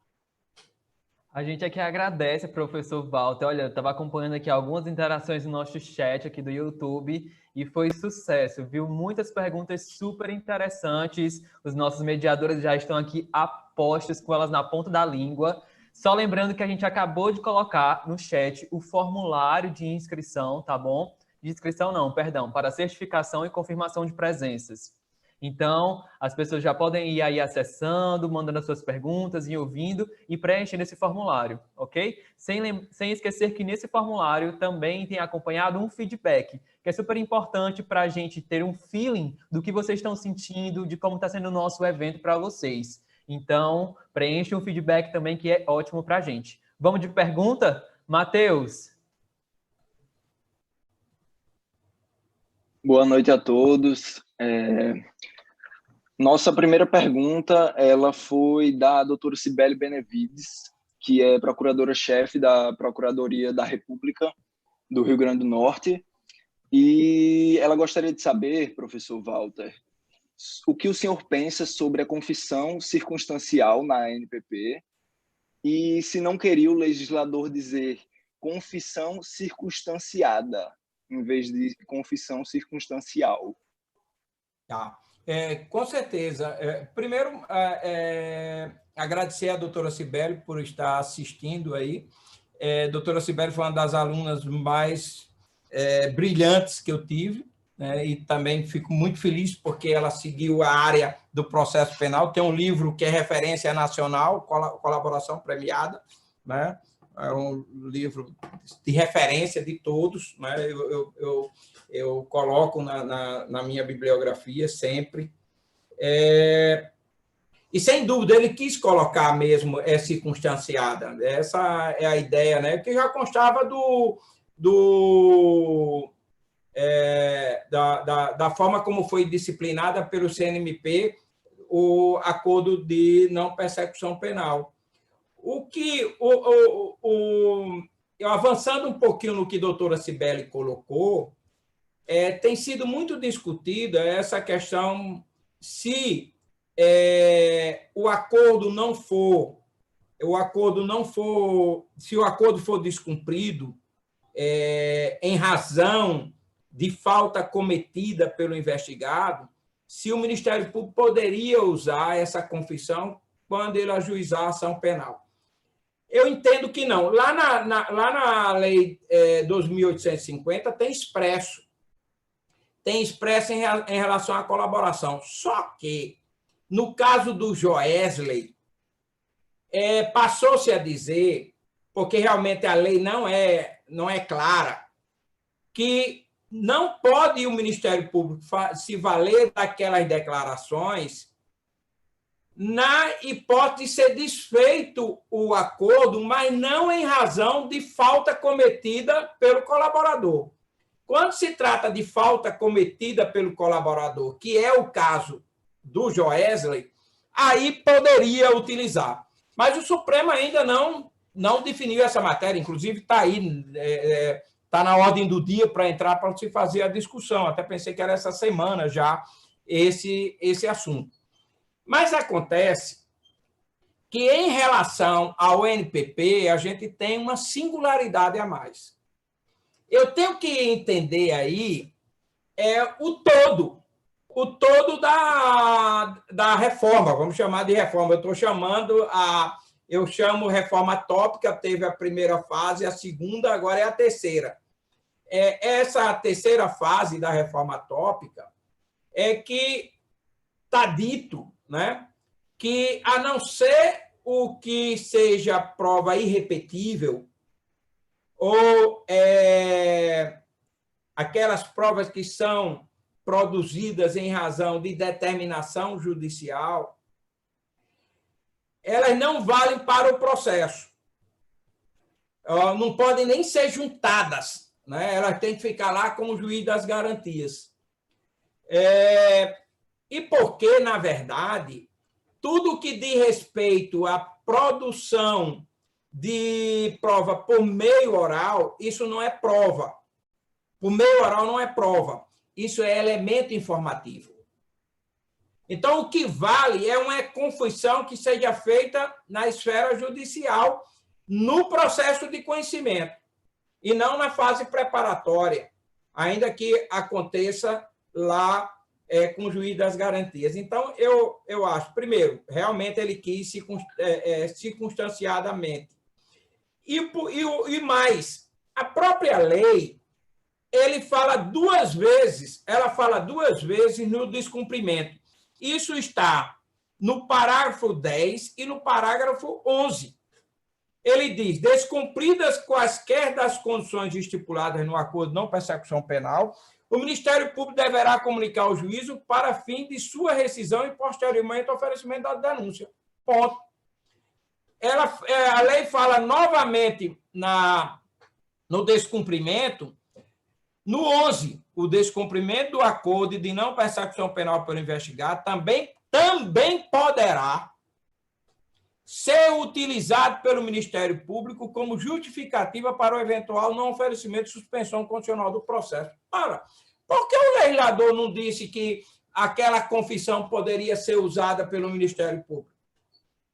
A gente aqui agradece, professor Walter. Olha, eu estava acompanhando aqui algumas interações no nosso chat aqui do YouTube e foi sucesso, viu? Muitas perguntas super interessantes. Os nossos mediadores já estão aqui a postos com elas na ponta da língua. Só lembrando que a gente acabou de colocar no chat o formulário de inscrição, tá bom? De inscrição não, perdão, para certificação e confirmação de presenças. Então, as pessoas já podem ir aí acessando, mandando as suas perguntas e ouvindo e preenchendo esse formulário, ok? Sem esquecer que nesse formulário também tem acompanhado um feedback, que é super importante para a gente ter um feeling do que vocês estão sentindo, de como está sendo o nosso evento para vocês. Então, preencha um feedback também, que é ótimo para a gente. Vamos de pergunta? Matheus. Boa noite a todos. Nossa primeira pergunta, ela foi da doutora Cibele Benevides, que é procuradora-chefe da Procuradoria da República do Rio Grande do Norte. E ela gostaria de saber, professor Walter, o que o senhor pensa sobre a confissão circunstancial na ANPP e se não queria o legislador dizer confissão circunstanciada em vez de confissão circunstancial. Tá. Com certeza. Primeiro, agradecer à doutora Cibele por estar assistindo aí. Doutora Cibele foi uma das alunas mais brilhantes que eu tive, né? E também fico muito feliz porque ela seguiu a área do processo penal. Tem um livro que é referência nacional, Colaboração Premiada, né? É um livro de referência de todos, né? Eu coloco na minha bibliografia sempre. E, sem dúvida, ele quis colocar mesmo circunstanciada. Essa é a ideia, né? Que já constava da forma como foi disciplinada pelo CNMP o acordo de não persecução penal. Avançando um pouquinho no que a doutora Cibele colocou, tem sido muito discutida essa questão se o acordo for descumprido em razão de falta cometida pelo investigado, se o Ministério Público poderia usar essa confissão quando ele ajuizar a ação penal. Eu entendo que não. Lá na Lei 2.850 tem expresso em relação à colaboração. Só que, no caso do Joesley, passou-se a dizer, porque realmente a lei não é clara, que não pode o Ministério Público se valer daquelas declarações na hipótese de ser desfeito o acordo, mas não em razão de falta cometida pelo colaborador. Quando se trata de falta cometida pelo colaborador, que é o caso do Joesley, aí poderia utilizar. Mas o Supremo ainda não definiu essa matéria, inclusive está aí, está na ordem do dia para entrar para se fazer a discussão. Até pensei que era essa semana já esse assunto. Mas acontece que, em relação ao NPP, a gente tem uma singularidade a mais. Eu tenho que entender aí o todo da reforma, vamos chamar de reforma. Eu chamo reforma tópica, teve a primeira fase, a segunda, agora é a terceira. Essa terceira fase da reforma tópica é que está dito, né, que, a não ser o que seja prova irrepetível, ou aquelas provas que são produzidas em razão de determinação judicial, elas não valem para o processo. Não podem nem ser juntadas, né? Elas têm que ficar lá com o juiz das garantias. E porque, na verdade, tudo que diz respeito à produção de prova por meio oral, isso não é prova. Por meio oral não é prova. Isso é elemento informativo. Então, o que vale é uma confissão que seja feita na esfera judicial, no processo de conhecimento, e não na fase preparatória, ainda que aconteça lá com o juiz das garantias. Então, eu acho, primeiro, realmente ele quis circunstanciadamente. E mais, a própria lei, ela fala duas vezes no descumprimento. Isso está no parágrafo 10 e no parágrafo 11. Ele diz: descumpridas quaisquer das condições estipuladas no acordo de não persecução penal, o Ministério Público deverá comunicar ao juízo para fim de sua rescisão e, posteriormente, oferecimento da denúncia. Ponto. A lei fala novamente no descumprimento, no 11, o descumprimento do acordo de não persecução penal pelo investigado também poderá ser utilizado pelo Ministério Público como justificativa para o eventual não oferecimento de suspensão condicional do processo. Ora, por que o legislador não disse que aquela confissão poderia ser usada pelo Ministério Público?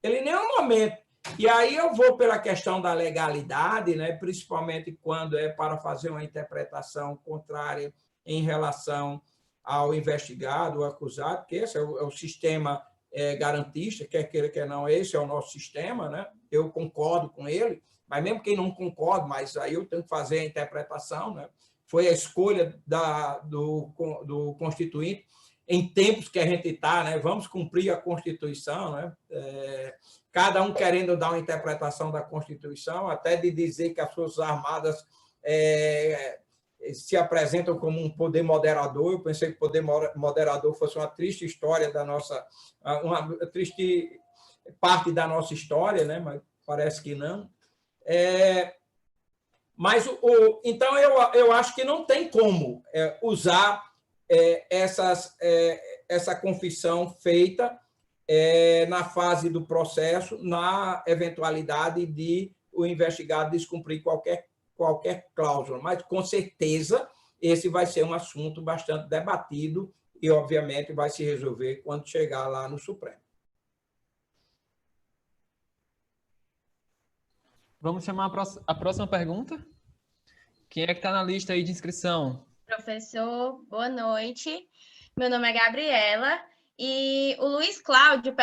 Ele em nenhum momento. E aí eu vou pela questão da legalidade, né, principalmente quando é para fazer uma interpretação contrária em relação ao investigado, ao acusado, que esse é o sistema garantista, quer queira, quer não, esse é o nosso sistema, né? Eu concordo com ele, mas mesmo quem não concorda, mas aí eu tenho que fazer a interpretação, né? Foi a escolha do Constituinte em tempos que a gente está, né? Vamos cumprir a Constituição, né? Cada um querendo dar uma interpretação da Constituição, até de dizer que as Forças Armadas se apresentam como um poder moderador. Eu pensei que o poder moderador fosse uma triste história da nossa, uma triste parte da nossa história, né? Mas parece que não. Mas então eu acho que não tem como usar essa confissão feita na fase do processo, na eventualidade de o investigado descumprir qualquer cláusula. Mas, com certeza, esse vai ser um assunto bastante debatido e, obviamente, vai se resolver quando chegar lá no Supremo. Vamos chamar a próxima pergunta? Quem é que está na lista aí de inscrição? Professor, boa noite. Meu nome é Gabriela e o Luiz Cláudio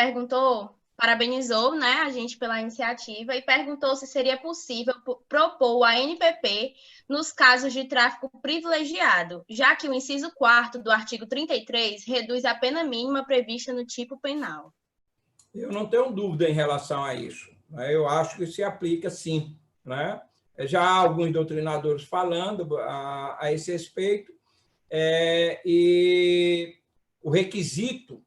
parabenizou, né, a gente pela iniciativa e perguntou se seria possível propor o ANPP nos casos de tráfico privilegiado, já que o inciso 4º do artigo 33 reduz a pena mínima prevista no tipo penal. Eu não tenho dúvida em relação a isso. Eu acho que se aplica, sim, né? Já há alguns doutrinadores falando a esse respeito, e o requisito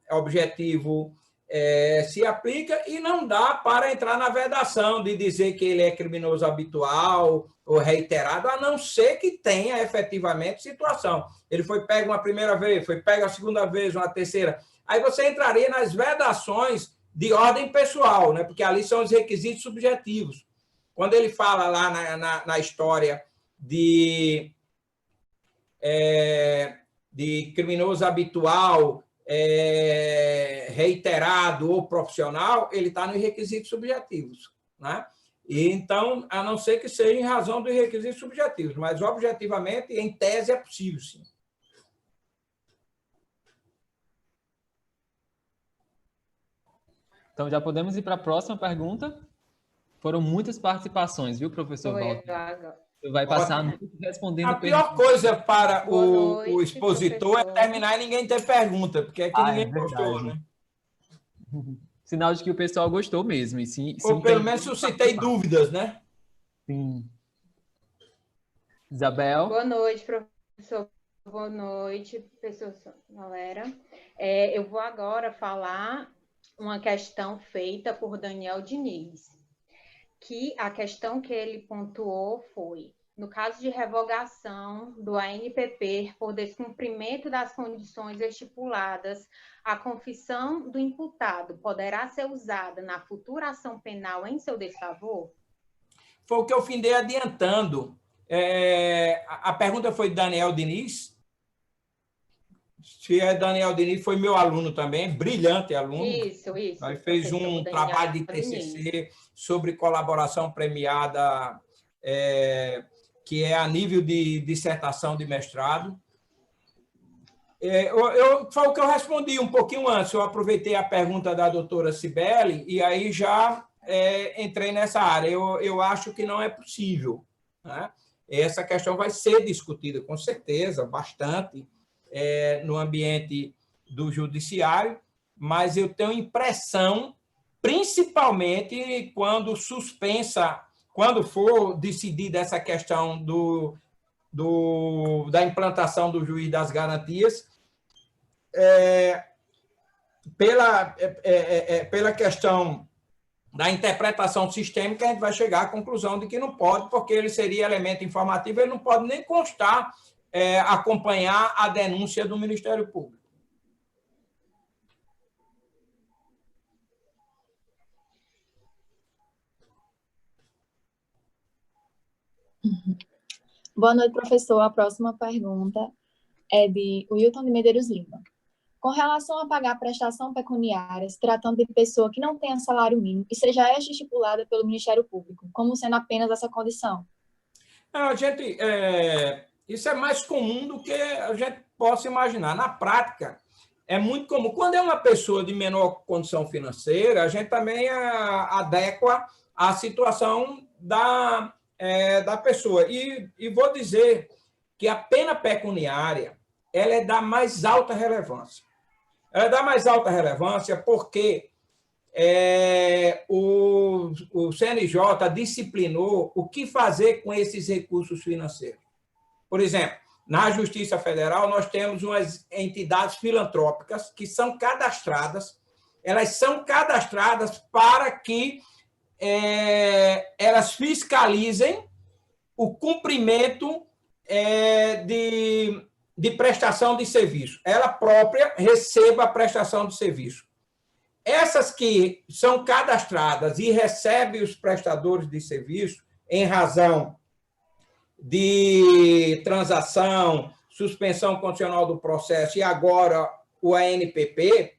objetivo se aplica e não dá para entrar na vedação de dizer que ele é criminoso habitual ou reiterado, a não ser que tenha efetivamente situação. Ele foi pego uma primeira vez, foi pego a segunda vez, uma terceira. Aí você entraria nas vedações de ordem pessoal, né? Porque ali são os requisitos subjetivos. Quando ele fala lá na história de criminoso habitual, reiterado ou profissional, ele está nos requisitos subjetivos, né? E, então, a não ser que seja em razão dos requisitos subjetivos, mas objetivamente, em tese, é possível, sim. Então, já podemos ir para a próxima pergunta? Foram muitas participações, viu, professor Walter? Você vai passar a noite respondendo a pior coisa para o expositor professor. é terminar e ninguém ter pergunta, porque aqui ninguém gostou, né? Sinal de que o pessoal gostou mesmo. Ou pelo menos suscitei dúvidas, né? Sim. Isabel? Boa noite, professor. Boa noite, professor galera. Eu vou agora falar uma questão feita por Daniel Diniz, que a questão que ele pontuou foi: no caso de revogação do ANPP por descumprimento das condições estipuladas, a confissão do imputado poderá ser usada na futura ação penal em seu desfavor? Foi o que eu findei adiantando. A pergunta foi de Daniel Diniz. Se é Daniel Diniz, foi meu aluno também, brilhante aluno. Isso. Ele fez um trabalho de TCC sobre colaboração premiada, que é a nível de dissertação de mestrado. Foi o que eu respondi um pouquinho antes. Eu aproveitei a pergunta da doutora Cibele e aí já entrei nessa área. Eu acho que não é possível, né? Essa questão vai ser discutida, com certeza, bastante, no ambiente do judiciário, mas eu tenho impressão, principalmente quando for decidida essa questão da implantação do juiz das garantias, pela questão da interpretação sistêmica, a gente vai chegar à conclusão de que não pode, porque ele seria elemento informativo, ele não pode nem constar, acompanhar a denúncia do Ministério Público. Boa noite, professor. A próxima pergunta é de Wilton de Medeiros Lima. Com relação a pagar prestação pecuniária, se tratando de pessoa que não tenha salário mínimo e seja esta estipulada pelo Ministério Público, como sendo apenas essa condição? Não, isso é mais comum do que a gente possa imaginar. Na prática, é muito comum. Quando é uma pessoa de menor condição financeira, a gente também adequa à situação da pessoa. E vou dizer que a pena pecuniária ela é da mais alta relevância. Ela é da mais alta relevância porque o CNJ disciplinou o que fazer com esses recursos financeiros. Por exemplo, na Justiça Federal, nós temos umas entidades filantrópicas que são cadastradas, elas são cadastradas para que elas fiscalizem o cumprimento de prestação de serviço. Ela própria receba a prestação de serviço. Essas que são cadastradas e recebem os prestadores de serviço em razão de transação, suspensão condicional do processo e agora o ANPP,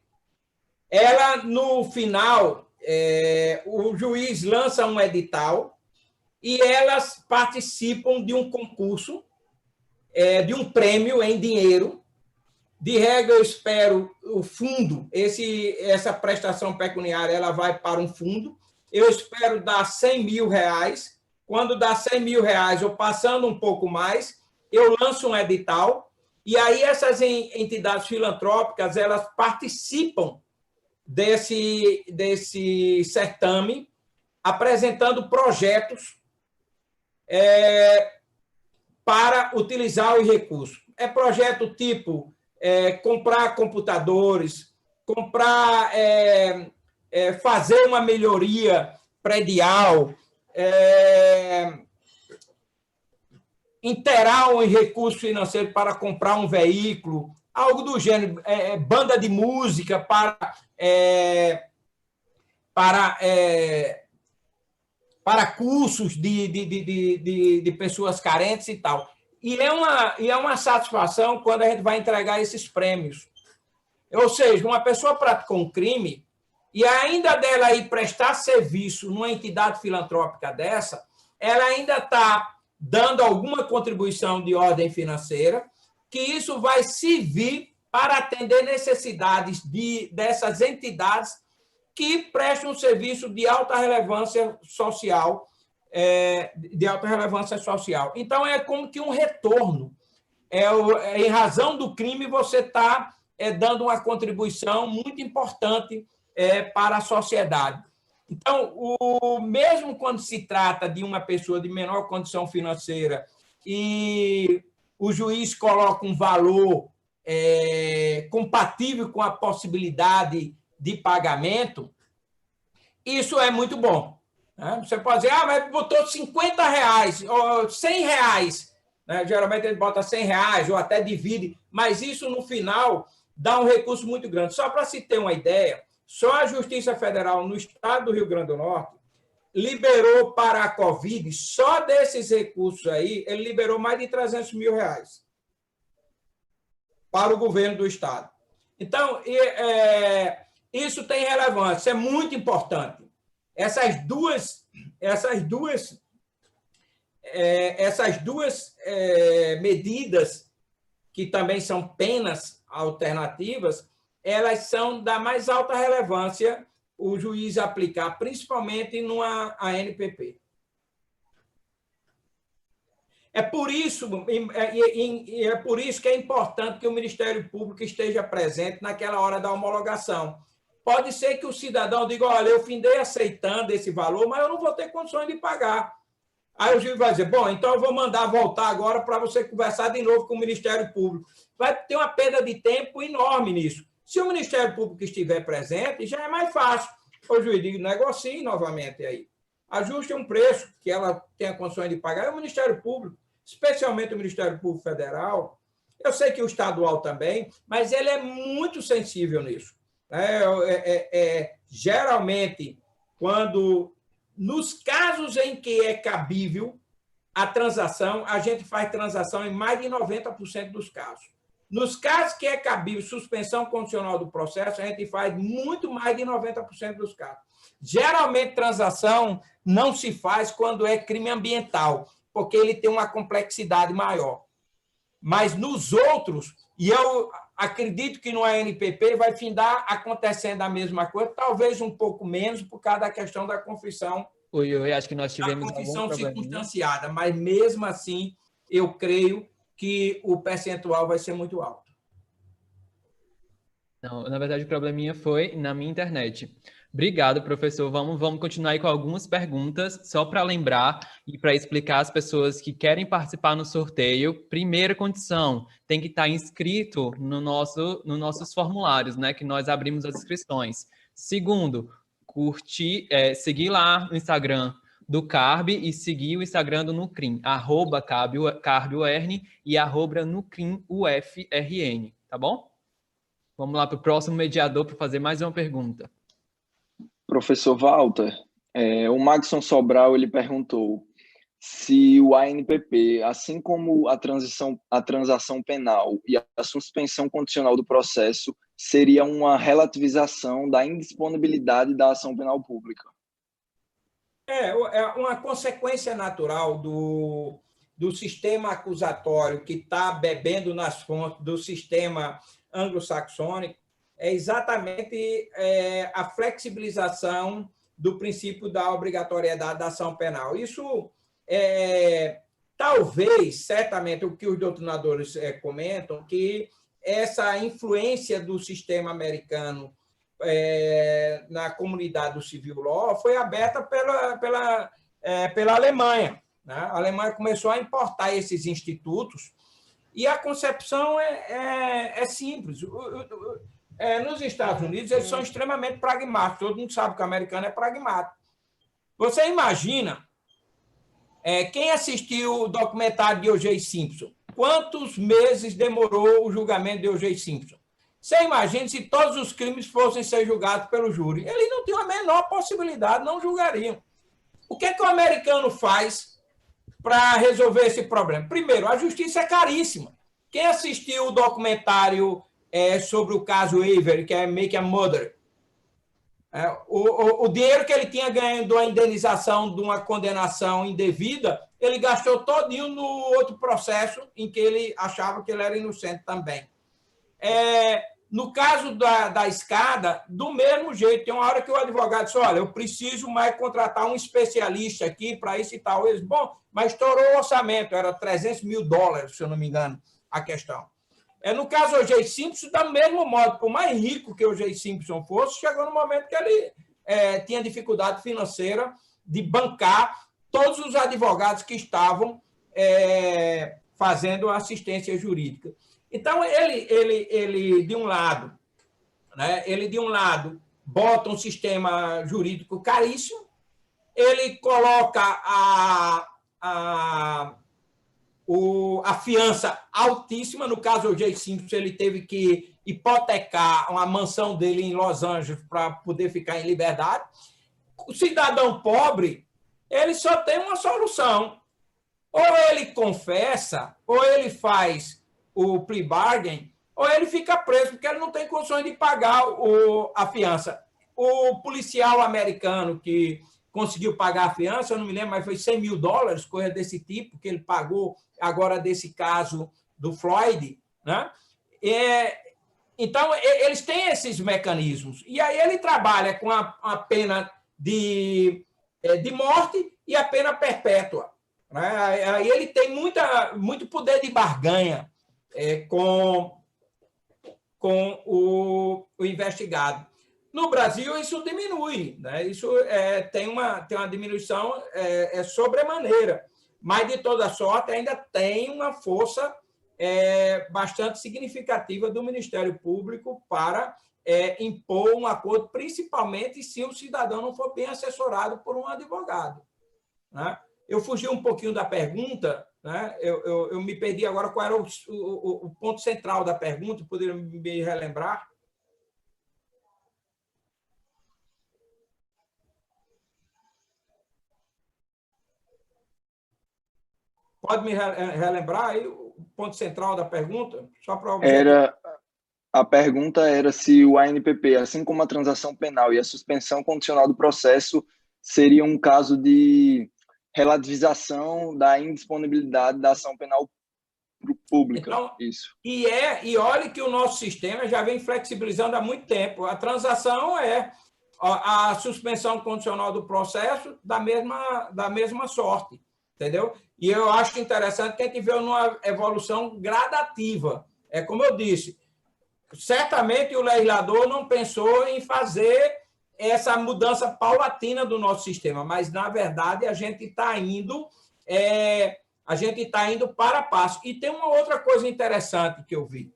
ela, no final, o juiz lança um edital e elas participam de um concurso, de um prêmio em dinheiro. De regra, eu espero o fundo, essa prestação pecuniária ela vai para um fundo, eu espero dar R$100 mil, quando dá R$100 mil, ou passando um pouco mais, eu lanço um edital, e aí essas entidades filantrópicas elas participam desse certame, apresentando projetos para utilizar os recursos. É projeto tipo comprar computadores, fazer uma melhoria predial, inteirar um recurso financeiro para comprar um veículo, algo do gênero, banda de música para cursos de pessoas carentes e tal. E é uma satisfação quando a gente vai entregar esses prêmios. Ou seja, uma pessoa praticou um crime e ainda dela ir prestar serviço numa entidade filantrópica dessa, ela ainda está dando alguma contribuição de ordem financeira, que isso vai servir para atender necessidades dessas entidades que prestam um serviço de alta relevância social, Então, é como que um retorno. Em razão do crime, você está dando uma contribuição muito importante para a sociedade. Então, mesmo quando se trata de uma pessoa de menor condição financeira e o juiz coloca um valor compatível com a possibilidade de pagamento, isso é muito bom. Você pode dizer, mas botou R$50 ou R$100, né? Geralmente ele bota R$100 ou até divide, mas isso no final dá um recurso muito grande. Só para se ter uma ideia, só a Justiça Federal no estado do Rio Grande do Norte liberou para a Covid, só desses recursos aí, ele liberou mais de R$300 mil para o governo do estado. Então, isso tem relevância, é muito importante. Essas duas medidas, que também são penas alternativas, elas são da mais alta relevância o juiz aplicar, principalmente numa ANPP. É por isso que é importante que o Ministério Público esteja presente naquela hora da homologação. Pode ser que o cidadão diga, olha, eu findei aceitando esse valor, mas eu não vou ter condições de pagar. Aí o juiz vai dizer, bom, então eu vou mandar voltar agora para você conversar de novo com o Ministério Público. Vai ter uma perda de tempo enorme nisso. Se o Ministério Público estiver presente, já é mais fácil. O juiz diz, negocie novamente aí. Ajuste um preço que ela tenha condições de pagar. E o Ministério Público, especialmente o Ministério Público Federal, eu sei que o estadual também, mas ele é muito sensível nisso. Geralmente, nos casos em que é cabível, a transação, a gente faz transação em mais de 90% dos casos. Nos casos que é cabível suspensão condicional do processo, a gente faz muito mais de 90% dos casos. Geralmente, transação não se faz quando é crime ambiental, porque ele tem uma complexidade maior. Mas nos outros, e eu acredito que no ANPP vai findar acontecendo a mesma coisa, talvez um pouco menos por causa da questão da confissão. Oi, acho que nós Da tivemos algum confissão problema. circunstanciada, mas mesmo assim, eu creio que o percentual vai ser muito alto. Não, na verdade, o probleminha foi na minha internet. Obrigado, professor. Vamos continuar aí com algumas perguntas, só para lembrar e para explicar às pessoas que querem participar no sorteio. Primeira condição, tem que estar inscrito no nos nossos formulários, né? Que nós abrimos as inscrições. Segundo, curtir, seguir lá no Instagram do Carb e seguir o Instagram do Nucrim, @CarbUERN e @NucrimUFRN, tá bom? Vamos lá para o próximo mediador para fazer mais uma pergunta. Professor Walter, o Maxson Sobral ele perguntou se o ANPP, assim como a transação penal e a suspensão condicional do processo, seria uma relativização da indisponibilidade da ação penal pública. É uma consequência natural do sistema acusatório que está bebendo nas fontes do sistema anglo-saxônico, é exatamente a flexibilização do princípio da obrigatoriedade da ação penal. Isso talvez, certamente, o que os doutrinadores comentam, que essa influência do sistema americano na comunidade do civil law foi aberta pela Alemanha. Né? A Alemanha começou a importar esses institutos e a concepção é simples. Nos Estados Unidos, eles são extremamente pragmáticos. Todo mundo sabe que o americano é pragmático. Você imagina quem assistiu o documentário de O.J. Simpson? Quantos meses demorou o julgamento de O.J. Simpson? Você imagina se todos os crimes fossem ser julgados pelo júri. Eles não tinham a menor possibilidade, não julgariam. O que o americano faz para resolver esse problema? Primeiro, a justiça é caríssima. Quem assistiu o documentário sobre o caso Avery, que é Make a Murder, o dinheiro que ele tinha ganho de uma indenização de uma condenação indevida, ele gastou todinho no outro processo em que ele achava que ele era inocente também. No caso da escada, do mesmo jeito, tem uma hora que o advogado disse, olha, eu preciso mais contratar um especialista aqui para isso e tal. Eles, bom, mas estourou o orçamento, era $300 mil, se eu não me engano, a questão. No caso do O.J. Simpson, do mesmo modo, por mais rico que o O.J. Simpson fosse, chegou no momento que ele tinha dificuldade financeira de bancar todos os advogados que estavam fazendo assistência jurídica. Então, ele de um lado, né, bota um sistema jurídico caríssimo, ele coloca a fiança altíssima. No caso do O.J. Simpson, ele teve que hipotecar uma mansão dele em Los Angeles para poder ficar em liberdade. O cidadão pobre, ele só tem uma solução. Ou ele confessa, ou ele faz o plea bargain, ou ele fica preso, porque ele não tem condições de pagar a fiança. O policial americano que conseguiu pagar a fiança, eu não me lembro, mas foi $100 mil, coisa desse tipo, que ele pagou agora desse caso do Floyd. Né? Então, eles têm esses mecanismos. E aí ele trabalha com a pena de morte e a pena perpétua. Né? Aí ele tem muito poder de barganha com o investigado. No Brasil, isso diminui, né? Isso tem uma diminuição sobremaneira, mas, de toda sorte, ainda tem uma força bastante significativa do Ministério Público para impor um acordo, principalmente se o cidadão não for bem assessorado por um advogado. Né? Eu fugi um pouquinho da pergunta, né? Eu me perdi agora qual era o ponto central da pergunta, poderia me relembrar? Pode me relembrar aí o ponto central da pergunta? Só para A pergunta era se o ANPP, assim como a transação penal e a suspensão condicional do processo, seria um caso de relativização da indisponibilidade da ação penal pública. Então, isso. E olhe que o nosso sistema já vem flexibilizando há muito tempo. A transação é a suspensão condicional do processo da mesma sorte, entendeu? E eu acho interessante que a gente vê uma evolução gradativa. É como eu disse, certamente o legislador não pensou em fazer essa mudança paulatina do nosso sistema, mas, na verdade, a gente está indo para passo. E tem uma outra coisa interessante que eu vi.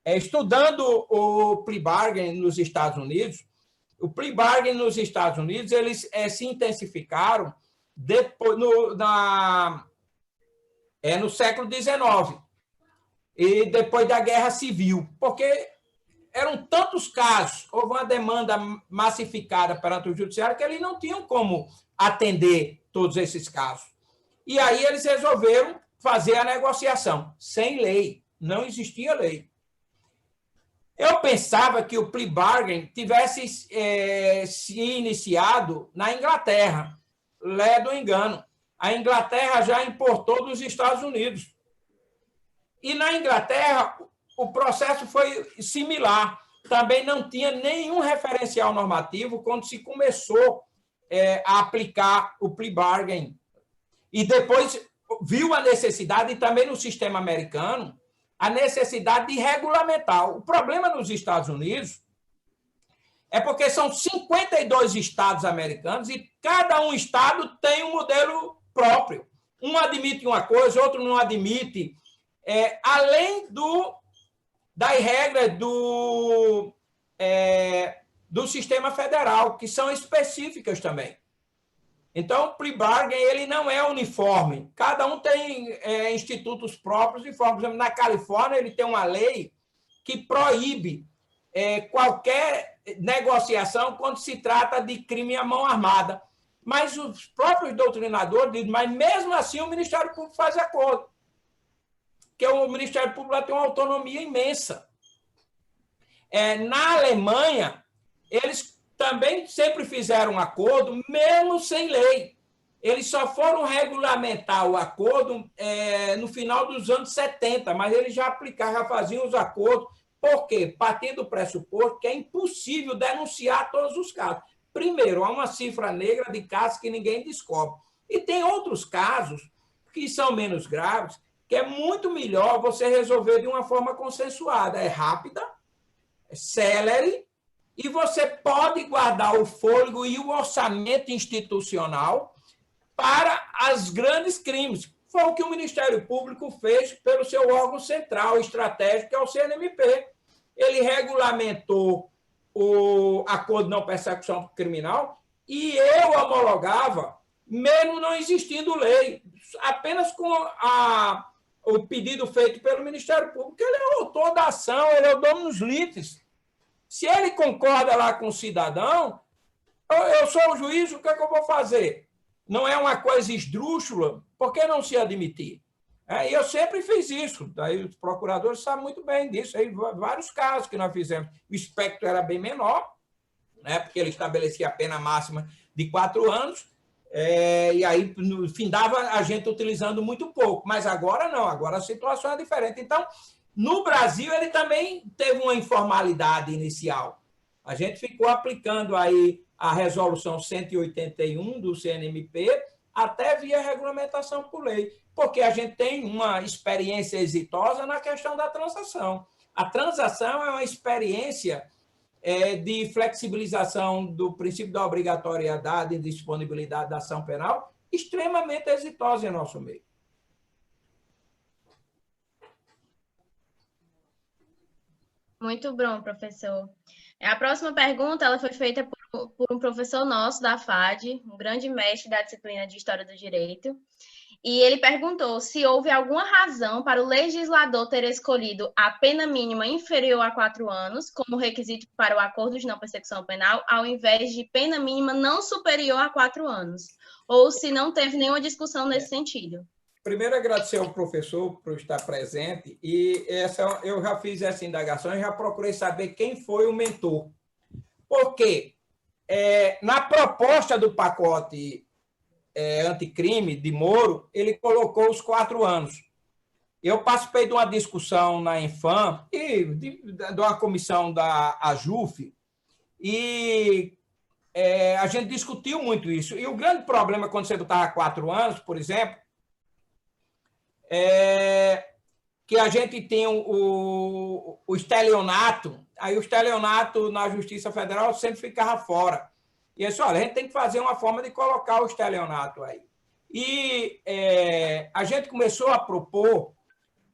Estudando o plea bargain nos Estados Unidos, o plea bargain nos Estados Unidos, eles se intensificaram depois, no século XIX, e depois da Guerra Civil, porque eram tantos casos, houve uma demanda massificada perante o judiciário que eles não tinham como atender todos esses casos. E aí eles resolveram fazer a negociação, sem lei, não existia lei. Eu pensava que o plea bargain tivesse se iniciado na Inglaterra, lé do engano. A Inglaterra já importou dos Estados Unidos. E na Inglaterra, o processo foi similar. Também não tinha nenhum referencial normativo quando se começou a aplicar o plea bargain. E depois viu a necessidade, e também no sistema americano, a necessidade de regulamentar. O problema nos Estados Unidos é porque são 52 estados americanos e cada um estado tem um modelo próprio. Um admite uma coisa, outro não admite. Além das regras do sistema federal, que são específicas também. Então, o plea bargain ele não é uniforme. Cada um tem institutos próprios e formas. Por exemplo, na Califórnia, ele tem uma lei que proíbe qualquer negociação quando se trata de crime à mão armada. Mas os próprios doutrinadores dizem, mas mesmo assim o Ministério Público faz acordo. Porque o Ministério Público tem uma autonomia imensa. Na Alemanha, eles também sempre fizeram um acordo, mesmo sem lei. Eles só foram regulamentar o acordo no final dos anos 70, mas eles já aplicavam, já faziam os acordos. Por quê? Partindo do pressuposto que é impossível denunciar todos os casos. Primeiro, há uma cifra negra de casos que ninguém descobre. E tem outros casos que são menos graves, que é muito melhor você resolver de uma forma consensuada. É rápida, é célere, e você pode guardar o fôlego e o orçamento institucional para os grandes crimes. Foi o que o Ministério Público fez pelo seu órgão central estratégico, que é o CNMP. Ele regulamentou o acordo de não persecução criminal e eu homologava, mesmo não existindo lei, apenas com o pedido feito pelo Ministério Público. Ele é o autor da ação, ele é o dominus litis. Se ele concorda lá com o cidadão, eu sou o juiz, o que é que eu vou fazer? Não é uma coisa esdrúxula, por que não se admitir? E eu sempre fiz isso, daí os procuradores sabem muito bem disso, aí vários casos que nós fizemos. O espectro era bem menor, né, porque ele estabelecia a pena máxima de 4 anos, e aí no fim dava a gente utilizando muito pouco, mas agora não, agora a situação é diferente. Então, no Brasil, ele também teve uma informalidade inicial. A gente ficou aplicando aí a resolução 181 do CNMP até via regulamentação por lei, porque a gente tem uma experiência exitosa na questão da transação. A transação é uma experiência de flexibilização do princípio da obrigatoriedade e disponibilidade da ação penal extremamente exitosa em nosso meio. Muito bom, professor. A próxima pergunta ela foi feita por um professor nosso da FAD, um grande mestre da disciplina de História do Direito, e ele perguntou se houve alguma razão para o legislador ter escolhido a pena mínima inferior a 4 anos como requisito para o acordo de não persecução penal, ao invés de pena mínima não superior a 4 anos, ou se não teve nenhuma discussão nesse sentido. primeiro agradecer ao professor por estar presente, e eu já fiz essa indagação e já procurei saber quem foi o mentor. Porque na proposta do pacote anticrime de Moro, ele colocou os 4 anos. Eu participei de uma discussão na Infam e de uma comissão da AJUF, e a gente discutiu muito isso. E o grande problema, quando você botava 4 anos, por exemplo, que a gente tem o estelionato, aí o estelionato na Justiça Federal sempre ficava fora. E disse, olha, a gente tem que fazer uma forma de colocar o estelionato aí. E a gente começou a propor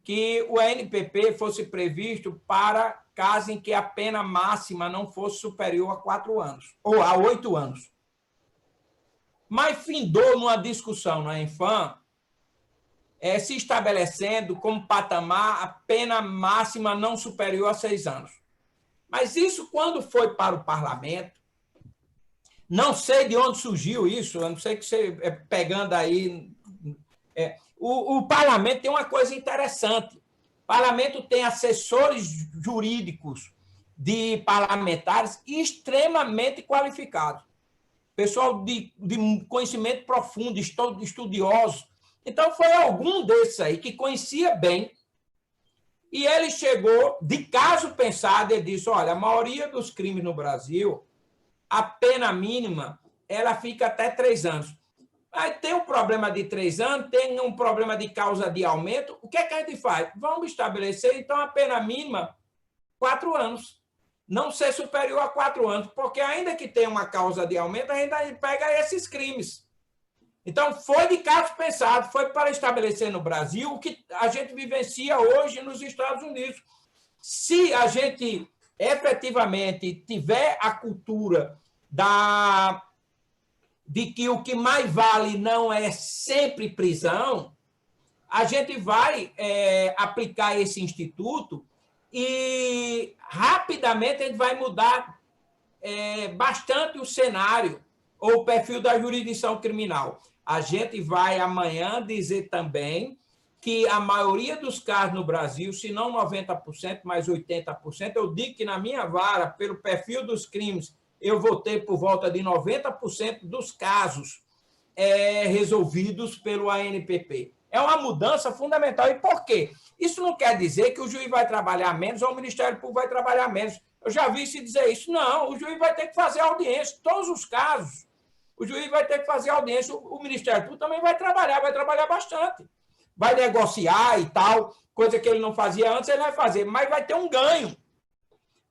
que o ANPP fosse previsto para casos em que a pena máxima não fosse superior a 4 anos, ou a 8 anos. Mas findou numa discussão na Infam, se estabelecendo como patamar a pena máxima não superior a 6 anos. Mas isso, quando foi para o parlamento, não sei de onde surgiu isso, eu não sei que você pegando aí. O parlamento tem uma coisa interessante. O parlamento tem assessores jurídicos de parlamentares extremamente qualificados. Pessoal de conhecimento profundo, estudiosos. Então, foi algum desses aí que conhecia bem, e ele chegou, de caso pensado, ele disse, olha, a maioria dos crimes no Brasil, a pena mínima, ela fica até 3 anos. Aí tem um problema de 3 anos, tem um problema de causa de aumento, o que é que a gente faz? Vamos estabelecer, então, a pena mínima 4 anos. Não ser superior a 4 anos, porque ainda que tenha uma causa de aumento, ainda pega esses crimes. Então, foi de caso pensado, foi para estabelecer no Brasil o que a gente vivencia hoje nos Estados Unidos. Se a gente efetivamente tiver a cultura de que o que mais vale não é sempre prisão, a gente vai aplicar esse instituto e rapidamente a gente vai mudar bastante o cenário ou o perfil da jurisdição criminal. A gente vai amanhã dizer também que a maioria dos casos no Brasil, se não 90%, mais 80%, eu digo que na minha vara, pelo perfil dos crimes, eu vou ter por volta de 90% dos casos resolvidos pelo ANPP. É uma mudança fundamental. E por quê? Isso não quer dizer que o juiz vai trabalhar menos ou o Ministério Público vai trabalhar menos. Eu já vi se dizer isso. Não, o juiz vai ter que fazer audiência. Em todos os casos, o juiz vai ter que fazer audiência. O Ministério Público também vai trabalhar bastante. Vai negociar e tal, coisa que ele não fazia antes, ele vai fazer, mas vai ter um ganho,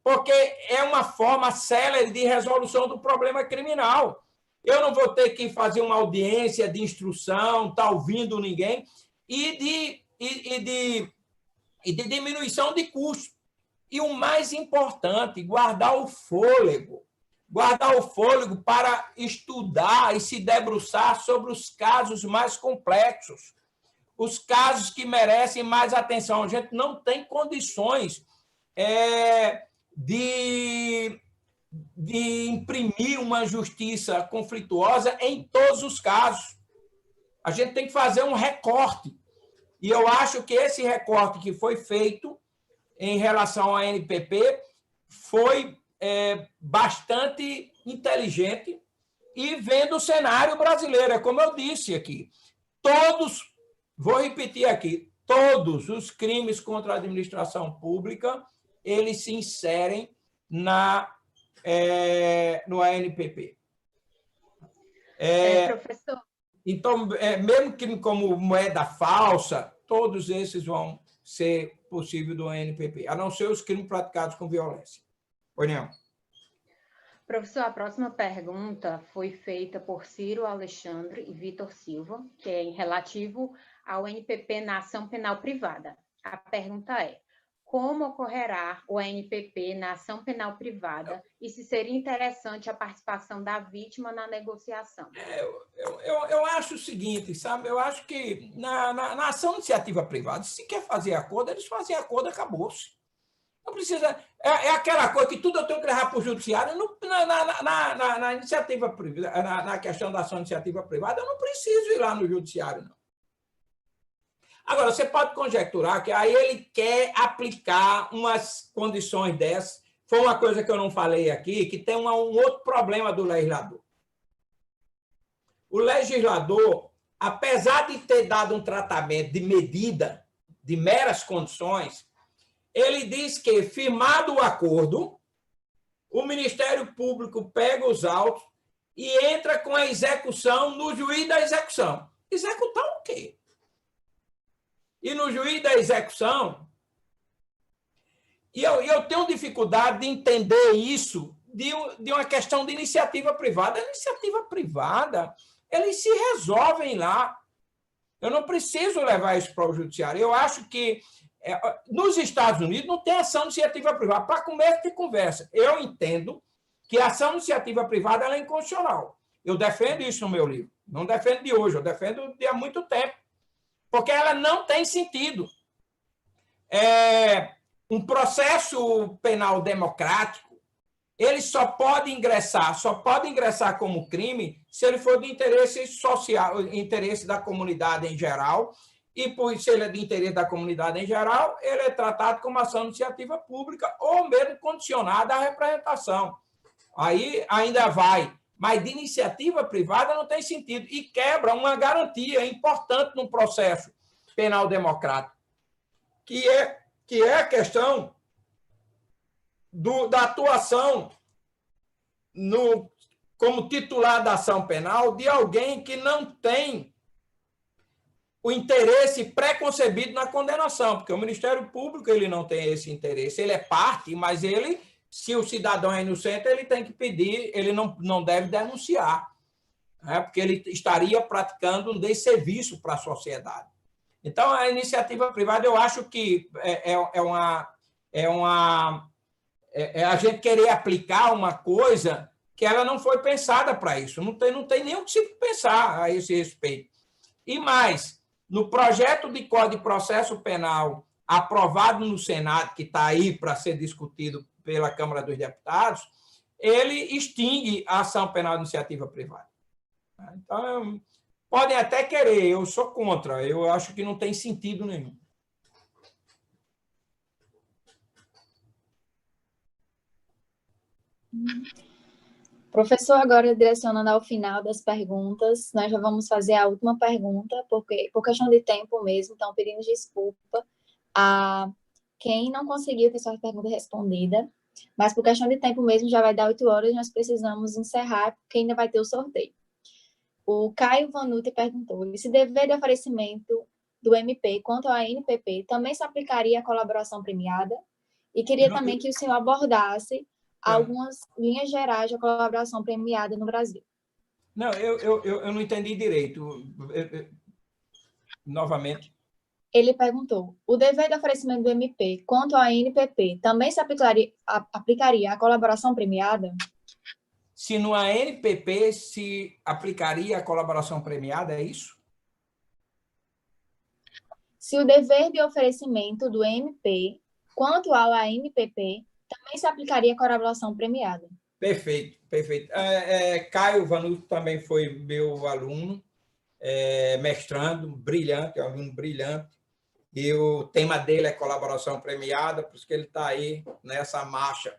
porque é uma forma célere de resolução do problema criminal. Eu não vou ter que fazer uma audiência de instrução, estar ouvindo ninguém, e de diminuição de custos. E o mais importante, guardar o fôlego para estudar e se debruçar sobre os casos mais complexos, os casos que merecem mais atenção. A gente não tem condições de imprimir uma justiça conflituosa em todos os casos. A gente tem que fazer um recorte. E eu acho que esse recorte que foi feito em relação à ANPP foi bastante inteligente e vendo o cenário brasileiro. É como eu disse aqui, vou repetir aqui, todos os crimes contra a administração pública, eles se inserem no ANPP. Professor. Então, mesmo que como moeda falsa, todos esses vão ser possíveis do ANPP, a não ser os crimes praticados com violência. Oi, não. Professor, a próxima pergunta foi feita por Ciro Alexandre e Vitor Silva, que é em relativo ao ANPP na ação penal privada. A pergunta é: como ocorrerá o ANPP na ação penal privada e se seria interessante a participação da vítima na negociação? Eu acho o seguinte, sabe? Eu acho que na ação iniciativa privada, se quer fazer acordo, eles fazem acordo, acabou-se. Não precisa. É aquela coisa que tudo eu tenho que levar para o judiciário. Na iniciativa privada, na questão da ação iniciativa privada, eu não preciso ir lá no judiciário, não. Agora, você pode conjecturar que aí ele quer aplicar umas condições dessas. Foi uma coisa que eu não falei aqui, que tem um outro problema do legislador. O legislador, apesar de ter dado um tratamento de medida, de meras condições, ele diz que, firmado o acordo, o Ministério Público pega os autos e entra com a execução no juiz da execução. Executar o quê? E no juiz da execução, e eu tenho dificuldade de entender isso de uma questão de iniciativa privada. A iniciativa privada, eles se resolvem lá. Eu não preciso levar isso para o judiciário. Eu acho que nos Estados Unidos não tem ação de iniciativa privada. Para começo de conversa, eu entendo que a ação de iniciativa privada ela é inconstitucional. Eu defendo isso no meu livro. Não defendo de hoje, eu defendo de há muito tempo. Porque ela não tem sentido. Um processo penal democrático, ele só pode ingressar como crime se ele for de interesse social, interesse da comunidade em geral, e por se ele é de interesse da comunidade em geral, ele é tratado como ação de iniciativa pública ou mesmo condicionada à representação. Aí ainda vai, mas de iniciativa privada não tem sentido e quebra uma garantia importante num processo penal democrático, que é a questão da atuação como titular da ação penal de alguém que não tem o interesse pré-concebido na condenação, porque o Ministério Público ele não tem esse interesse, ele é parte, mas ele, se o cidadão é inocente, ele tem que pedir, ele não deve denunciar, né? Porque ele estaria praticando um desserviço para a sociedade. Então, a iniciativa privada, eu acho que a gente querer aplicar uma coisa que ela não foi pensada para isso. Não tem nem o que se pensar a esse respeito. E mais, no projeto de Código de Processo Penal aprovado no Senado, que está aí para ser discutido pela Câmara dos Deputados, ele extingue a ação penal de iniciativa privada. Então, podem até querer, eu sou contra, eu acho que não tem sentido nenhum. Professor, agora direcionando ao final das perguntas, nós já vamos fazer a última pergunta, porque por questão de tempo mesmo, então pedimos desculpa a quem não conseguiu ter sua pergunta respondida, mas por questão de tempo mesmo, já vai dar 8 horas, nós precisamos encerrar, porque ainda vai ter o sorteio. O Caio Vanucci perguntou, esse dever de oferecimento do MP quanto à NPP também se aplicaria à colaboração premiada? E queria também que o senhor abordasse algumas linhas gerais da colaboração premiada no Brasil. Não, eu não entendi direito. Novamente. Ele perguntou, o dever de oferecimento do MP quanto à NPP também se aplicaria à colaboração premiada? Se no ANPP se aplicaria a colaboração premiada, é isso? Se o dever de oferecimento do MP quanto ao ANPP também se aplicaria a colaboração premiada. Perfeito, perfeito. Caio Vanucci também foi meu aluno, mestrando, brilhante, aluno brilhante, e o tema dele é colaboração premiada, por isso que ele está aí nessa marcha.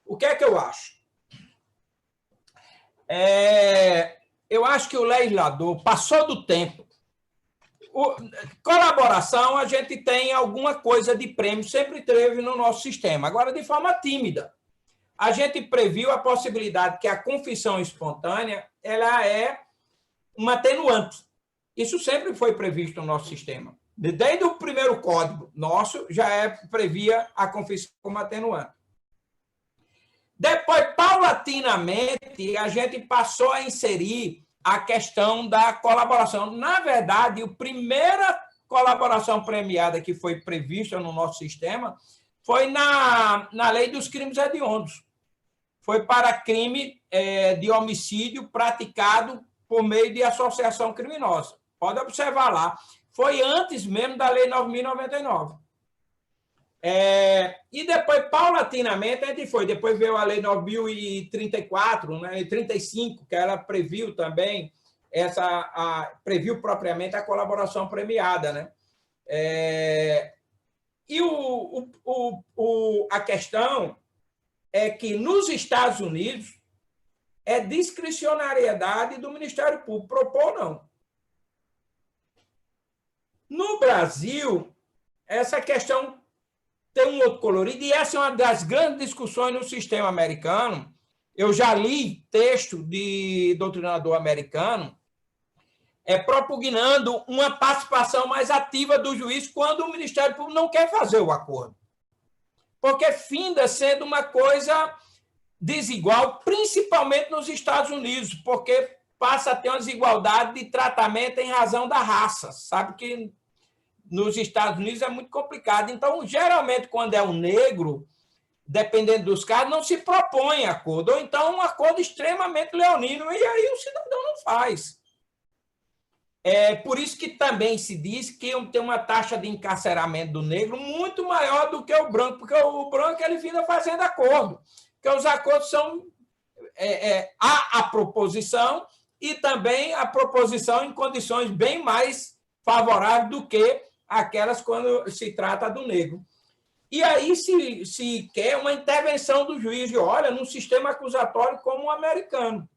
O que é que eu acho? Eu acho que o legislador passou do tempo. Colaboração, a gente tem alguma coisa de prêmio, sempre teve no nosso sistema, agora de forma tímida. A gente previu a possibilidade que a confissão espontânea ela é uma atenuante. Isso sempre foi previsto no nosso sistema. Desde o primeiro código nosso, já previa a confissão como atenuante. Depois, paulatinamente, a gente passou a inserir a questão da colaboração. Na verdade, a primeira colaboração premiada que foi prevista no nosso sistema foi na lei dos crimes hediondos. Foi para crime de homicídio praticado por meio de associação criminosa. Pode observar lá. Foi antes mesmo da lei 9.099. E depois, paulatinamente, a gente foi. Depois veio a lei 9.034, né, 35, que ela previu também, previu propriamente a colaboração premiada, né? E a questão é que, nos Estados Unidos, é discricionariedade do Ministério Público, propor ou não. No Brasil, essa questão tem um outro colorido, e essa é uma das grandes discussões no sistema americano. Eu já li texto de doutrinador americano propugnando uma participação mais ativa do juiz quando o Ministério Público não quer fazer o acordo. Porque finda sendo uma coisa desigual, principalmente nos Estados Unidos, porque passa a ter uma desigualdade de tratamento em razão da raça. Sabe que nos Estados Unidos é muito complicado. Então, geralmente, quando é um negro, dependendo dos casos, não se propõe acordo, ou então um acordo extremamente leonino, e aí o cidadão não faz. É por isso que também se diz que tem uma taxa de encarceramento do negro muito maior do que o branco, porque o branco ele fica fazendo acordo, porque os acordos são a proposição e também a proposição em condições bem mais favoráveis do que aquelas quando se trata do negro. E aí se quer uma intervenção do juiz, de, olha, num sistema acusatório como o americano.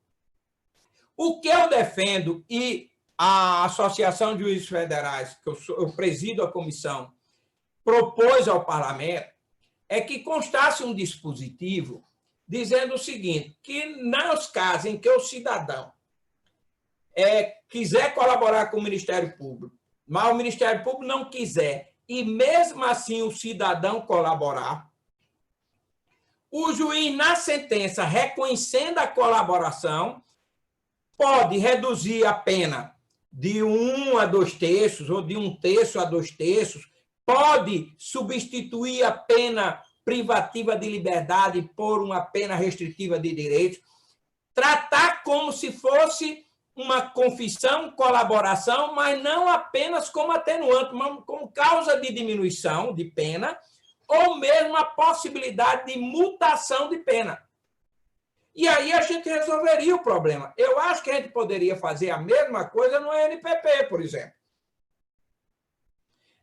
O que eu defendo, e a Associação de Juízes Federais, que eu presido a comissão, propôs ao parlamento, é que constasse um dispositivo dizendo o seguinte, que nos casos em que o cidadão quiser colaborar com o Ministério Público, mas o Ministério Público não quiser, e mesmo assim o cidadão colaborar, o juiz, na sentença, reconhecendo a colaboração, pode reduzir a pena de 1 a 2 terços, ou de 1 terço a 2 terços, pode substituir a pena privativa de liberdade por uma pena restritiva de direitos, tratar como se fosse uma confissão, colaboração, mas não apenas como atenuante, mas como causa de diminuição de pena, ou mesmo a possibilidade de mutação de pena. E aí a gente resolveria o problema. Eu acho que a gente poderia fazer a mesma coisa no NPP, por exemplo.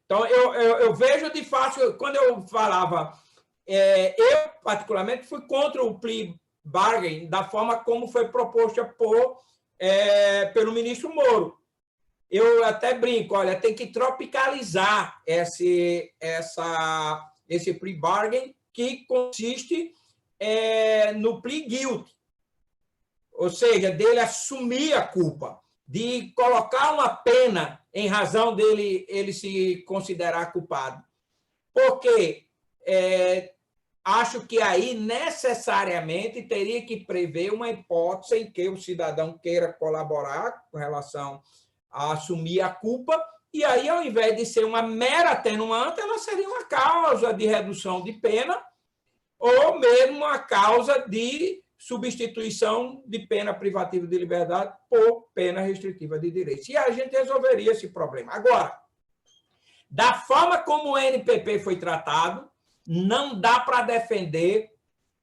Então, eu vejo de fácil, quando eu falava, eu particularmente fui contra o plea bargain da forma como foi proposta pelo ministro Moro. Eu até brinco, olha, tem que tropicalizar esse plea bargain, que consiste no plea guilty, ou seja, dele assumir a culpa, de colocar uma pena em razão dele ele se considerar culpado. Porque acho que aí necessariamente teria que prever uma hipótese em que o cidadão queira colaborar com relação a assumir a culpa, e aí, ao invés de ser uma mera atenuante, ela seria uma causa de redução de pena, ou mesmo uma causa de substituição de pena privativa de liberdade por pena restritiva de direitos. E a gente resolveria esse problema. Agora, da forma como o NPP foi tratado, não dá para defender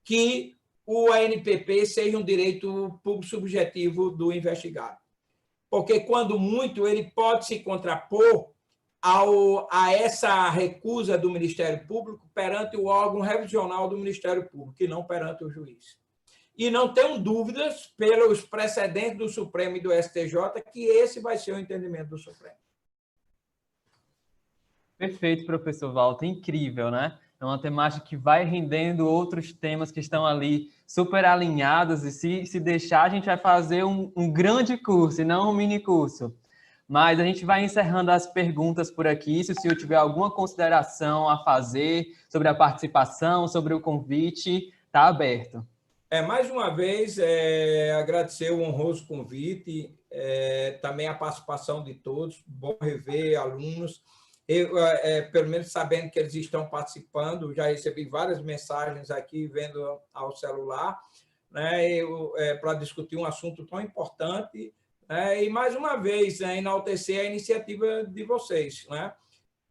que o ANPP seja um direito público subjetivo do investigado. Porque, quando muito, ele pode se contrapor a essa recusa do Ministério Público perante o órgão revisional do Ministério Público, e não perante o juiz. E não tenho dúvidas, pelos precedentes do Supremo e do STJ, que esse vai ser o entendimento do Supremo. Perfeito, professor Walter. Incrível, né? É uma temática que vai rendendo outros temas que estão ali super alinhados, e se deixar, a gente vai fazer um grande curso e não um mini curso. Mas a gente vai encerrando as perguntas por aqui. Se o senhor tiver alguma consideração a fazer sobre a participação, sobre o convite, está aberto. Mais uma vez, agradecer o honroso convite, também a participação de todos. Bom rever alunos. Eu, pelo menos sabendo que eles estão participando, já recebi várias mensagens aqui, vendo ao celular, né, para discutir um assunto tão importante, e, mais uma vez, enaltecer a iniciativa de vocês, né?